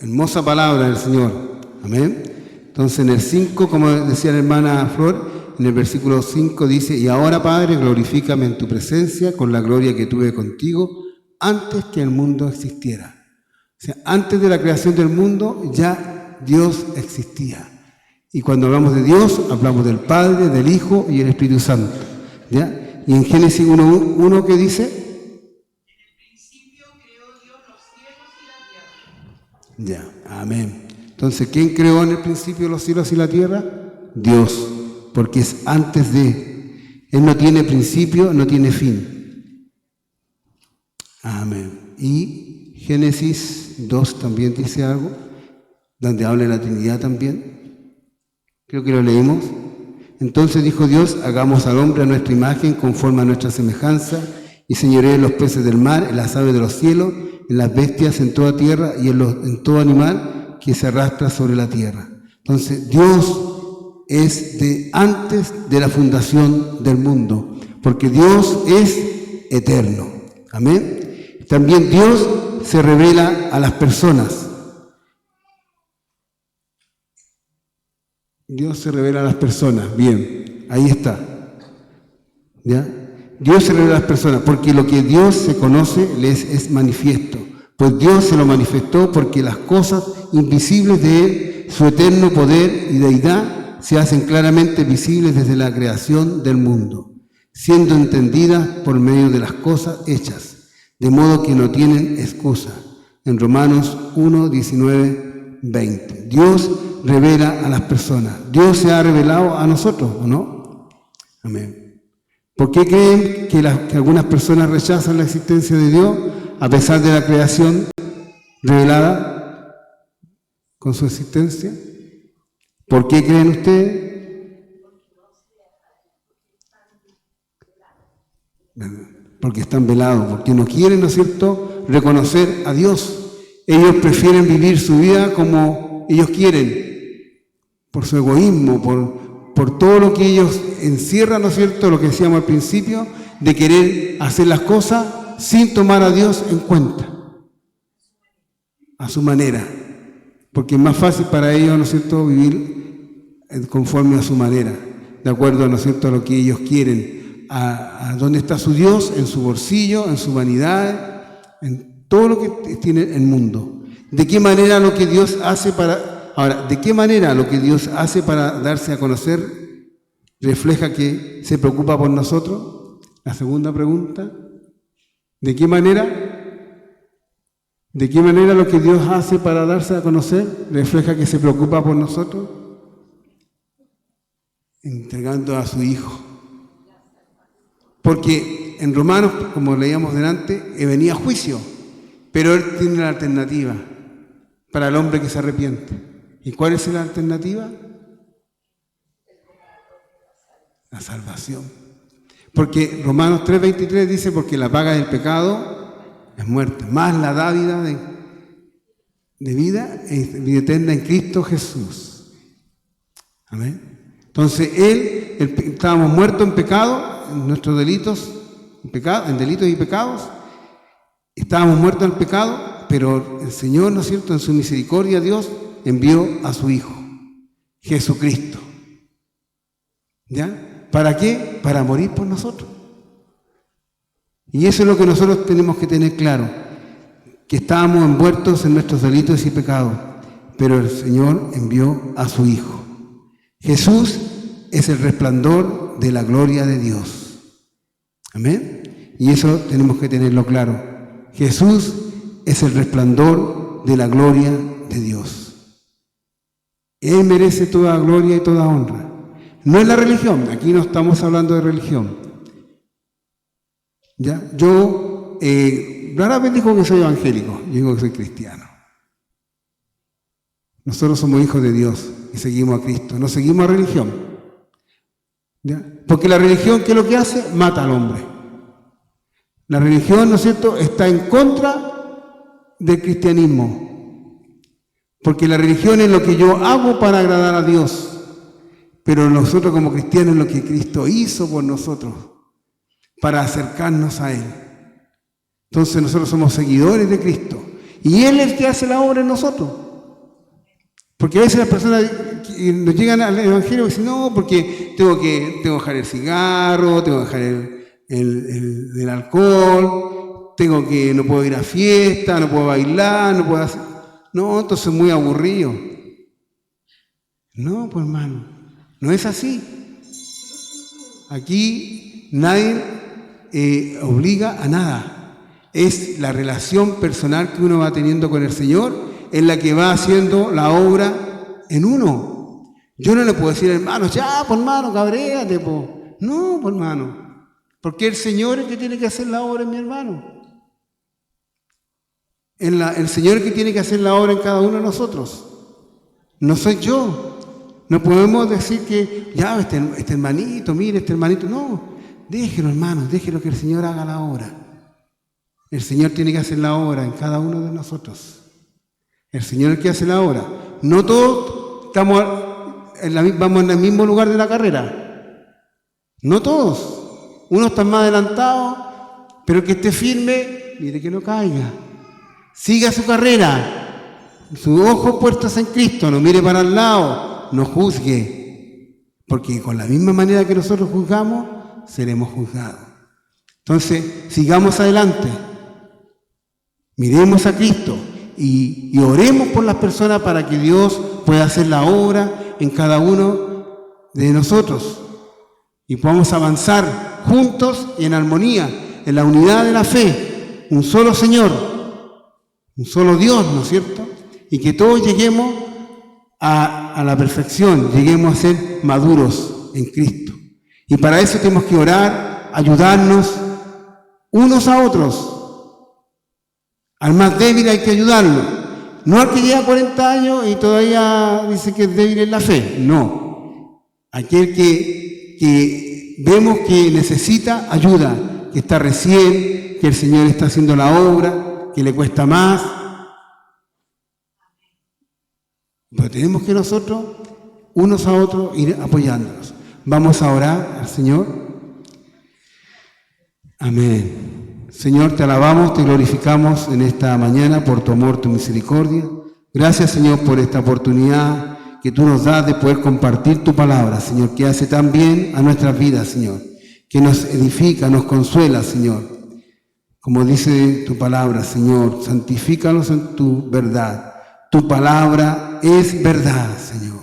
Hermosa palabra del Señor. Amén. Entonces en el 5, como decía la hermana Flor, en el versículo 5 dice: y ahora, Padre, glorifícame en tu presencia con la gloria que tuve contigo antes que el mundo existiera. O sea, antes de la creación del mundo ya Dios existía. Y cuando hablamos de Dios, hablamos del Padre, del Hijo y el Espíritu Santo. ¿Ya? Y en Génesis 1:1, ¿qué dice? En el principio creó Dios los cielos y la tierra. Ya, amén. Entonces, ¿quién creó en el principio los cielos y la tierra? Dios, porque es antes de. Él no tiene principio, no tiene fin. Amén. Y Génesis 2 también dice algo, donde habla de la Trinidad también. Creo que lo leímos. Entonces dijo Dios: hagamos al hombre a nuestra imagen, conforme a nuestra semejanza, y señoree en los peces del mar, en las aves de los cielos, en las bestias, en toda tierra y en todo animal que se arrastra sobre la tierra. Entonces, Dios es de antes de la fundación del mundo, porque Dios es eterno. Amén. También Dios se revela a las personas. Dios se revela a las personas. Bien, ahí está. ¿Ya? Dios se revela a las personas, porque lo que Dios se conoce les es manifiesto. Pues Dios se lo manifestó porque las cosas invisibles de Él, su eterno poder y deidad, se hacen claramente visibles desde la creación del mundo, siendo entendidas por medio de las cosas hechas, de modo que no tienen excusa. En Romanos 1, 19, 20. Dios revela a las personas. Dios se ha revelado a nosotros, ¿o no? Amén. ¿Por qué creen que algunas personas rechazan la existencia de Dios a pesar de la creación revelada con su existencia? ¿Por qué creen ustedes? Porque están velados, porque no quieren, ¿no es cierto?, reconocer a Dios. Ellos prefieren vivir su vida como ellos quieren, por su egoísmo, por todo lo que ellos encierran, ¿no es cierto?, lo que decíamos al principio, de querer hacer las cosas sin tomar a Dios en cuenta, a su manera, porque es más fácil para ellos, ¿no es cierto?, vivir conforme a su manera, de acuerdo, ¿no es cierto?, a lo que ellos quieren, a dónde está su Dios, en su bolsillo, en su vanidad, en todo lo que tiene el mundo. ¿De qué manera lo que Dios hace ¿de qué manera lo que Dios hace para darse a conocer refleja que se preocupa por nosotros? La segunda pregunta. ¿De qué manera lo que Dios hace para darse a conocer refleja que se preocupa por nosotros? Entregando a su Hijo. Porque en Romanos, como leíamos delante, venía juicio, pero Él tiene la alternativa para el hombre que se arrepiente. ¿Y cuál es la alternativa? La salvación. Porque Romanos 3:23 dice: porque la paga del pecado es muerte, más la dádiva de vida eterna en Cristo Jesús. Amén. Entonces estábamos muertos en pecado, en nuestros delitos, en delitos y pecados. Estábamos muertos en pecado, pero el Señor, ¿no es cierto?, en su misericordia, Dios envió a su Hijo, Jesucristo. ¿Ya? ¿Para qué? Para morir por nosotros. Y eso es lo que nosotros tenemos que tener claro, que estábamos envueltos en nuestros delitos y pecados, pero el Señor envió a su Hijo. Jesús es el resplandor de la gloria de Dios. Amén. Y eso tenemos que tenerlo claro. Jesús es el resplandor de la gloria de Dios. Él merece toda gloria y toda honra. No es la religión, aquí no estamos hablando de religión. ¿Ya? Yo rara vez digo que soy evangélico, yo digo que soy cristiano. Nosotros somos hijos de Dios y seguimos a Cristo, no seguimos a religión. ¿Ya? Porque la religión, ¿qué es lo que hace? Mata al hombre. La religión, ¿no es cierto?, está en contra del cristianismo. Porque la religión es lo que yo hago para agradar a Dios. Pero nosotros como cristianos es lo que Cristo hizo por nosotros, para acercarnos a Él. Entonces nosotros somos seguidores de Cristo. Y Él es el que hace la obra en nosotros. Porque a veces las personas que nos llegan al Evangelio y dicen, no, porque tengo que dejar el cigarro, tengo que dejar el alcohol, no puedo ir a fiesta, no puedo bailar, no puedo hacer... No, entonces es muy aburrido. No, pues hermano, no es así. Aquí nadie obliga a nada. Es la relación personal que uno va teniendo con el Señor, es la que va haciendo la obra en uno. Yo no le puedo decir, hermano, ya, pues hermano, cabréate, pues. No, pues hermano, porque el Señor es el que tiene que hacer la obra en mi hermano. El Señor es el que tiene que hacer la obra en cada uno de nosotros. No soy yo. No podemos decir que, ya, este hermanito, mire, este hermanito. No, déjelo, hermano, déjelo que el Señor haga la obra. El Señor tiene que hacer la obra en cada uno de nosotros. El Señor es el que hace la obra. No todos vamos en el mismo lugar de la carrera. No todos. Unos están más adelantados, pero el que esté firme, mire que no caiga. Siga su carrera. Sus ojos puestos en Cristo, no mire para el lado, no juzgue. Porque con la misma manera que nosotros juzgamos, seremos juzgados. Entonces, sigamos adelante. Miremos a Cristo y oremos por las personas para que Dios pueda hacer la obra en cada uno de nosotros y podamos avanzar juntos y en armonía, en la unidad de la fe, un solo Señor, un solo Dios, ¿no es cierto? Y que todos lleguemos a la perfección, lleguemos a ser maduros en Cristo. Y para eso tenemos que orar, ayudarnos unos a otros. Al más débil hay que ayudarlo. No al que lleva 40 años y todavía dice que es débil en la fe. No. Aquel que vemos que necesita ayuda, que está recién, que el Señor está haciendo la obra, que le cuesta más. Pero tenemos que nosotros, unos a otros, ir apoyándonos. Vamos a orar al Señor. Amén. Señor, te alabamos, te glorificamos en esta mañana por tu amor, tu misericordia. Gracias, Señor, por esta oportunidad que tú nos das de poder compartir tu palabra, Señor, que hace tan bien a nuestras vidas, Señor, que nos edifica, nos consuela, Señor. Como dice tu palabra, Señor, santifícanos en tu verdad. Tu palabra es verdad, Señor.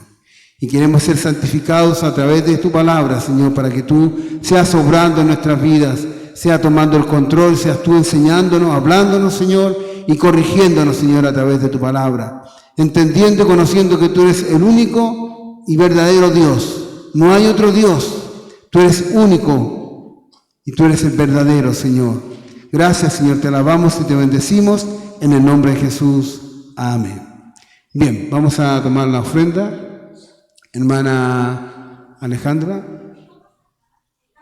Y queremos ser santificados a través de tu palabra, Señor, para que tú seas obrando en nuestras vidas, sea tomando el control, seas tú enseñándonos, hablándonos, Señor, y corrigiéndonos, Señor, a través de tu palabra. Entendiendo y conociendo que tú eres el único y verdadero Dios. No hay otro Dios. Tú eres único y tú eres el verdadero, Señor. Gracias, Señor, te alabamos y te bendecimos en el nombre de Jesús. Amén. Bien, vamos a tomar la ofrenda. Hermana Alejandra.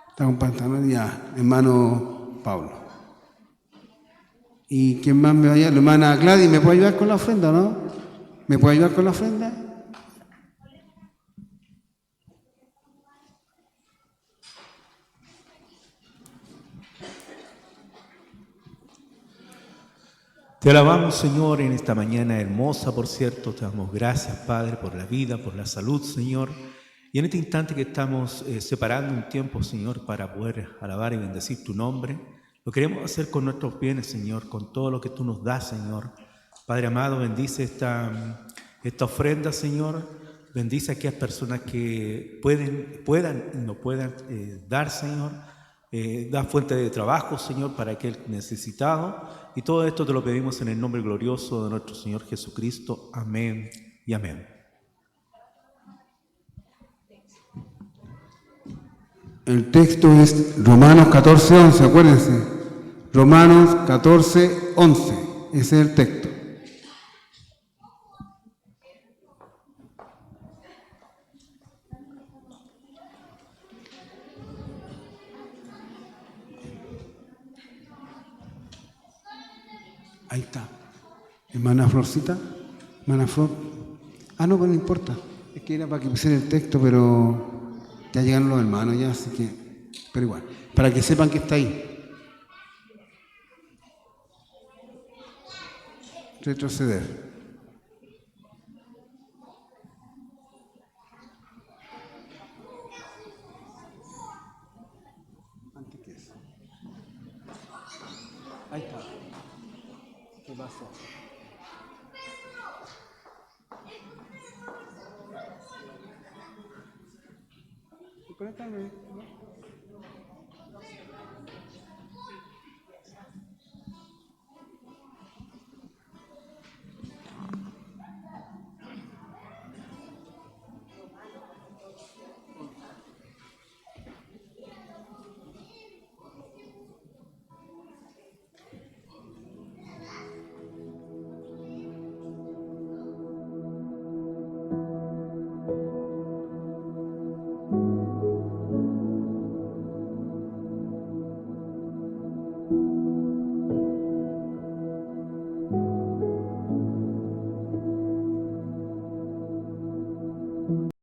Está con pantalón ya, hermano Pablo. ¿Y quién más me va a ayudar? La hermana Gladys, ¿me puede ayudar con la ofrenda, no? ¿Me puede ayudar con la ofrenda? Te alabamos, Señor, en esta mañana hermosa, por cierto. Te damos gracias, Padre, por la vida, por la salud, Señor. Y en este instante que estamos separando un tiempo, Señor, para poder alabar y bendecir tu nombre, lo queremos hacer con nuestros bienes, Señor, con todo lo que tú nos das, Señor. Padre amado, bendice esta ofrenda, Señor. Bendice a aquellas personas que puedan y no puedan dar, Señor. Da fuente de trabajo, Señor, para aquel necesitado. Y todo esto te lo pedimos en el nombre glorioso de nuestro Señor Jesucristo. Amén y amén. El texto es Romanos 14:11, acuérdense. Romanos 14:11, ese es el texto. Ahí está. Hermana Florcita, hermana Flor. No, pero no importa. Es que era para que pusiera el texto, pero ya llegaron los hermanos ya, así que... Pero igual, para que sepan que está ahí. Retroceder. Antes que eso. Ahí está. ¿Qué pasó? Conéctame.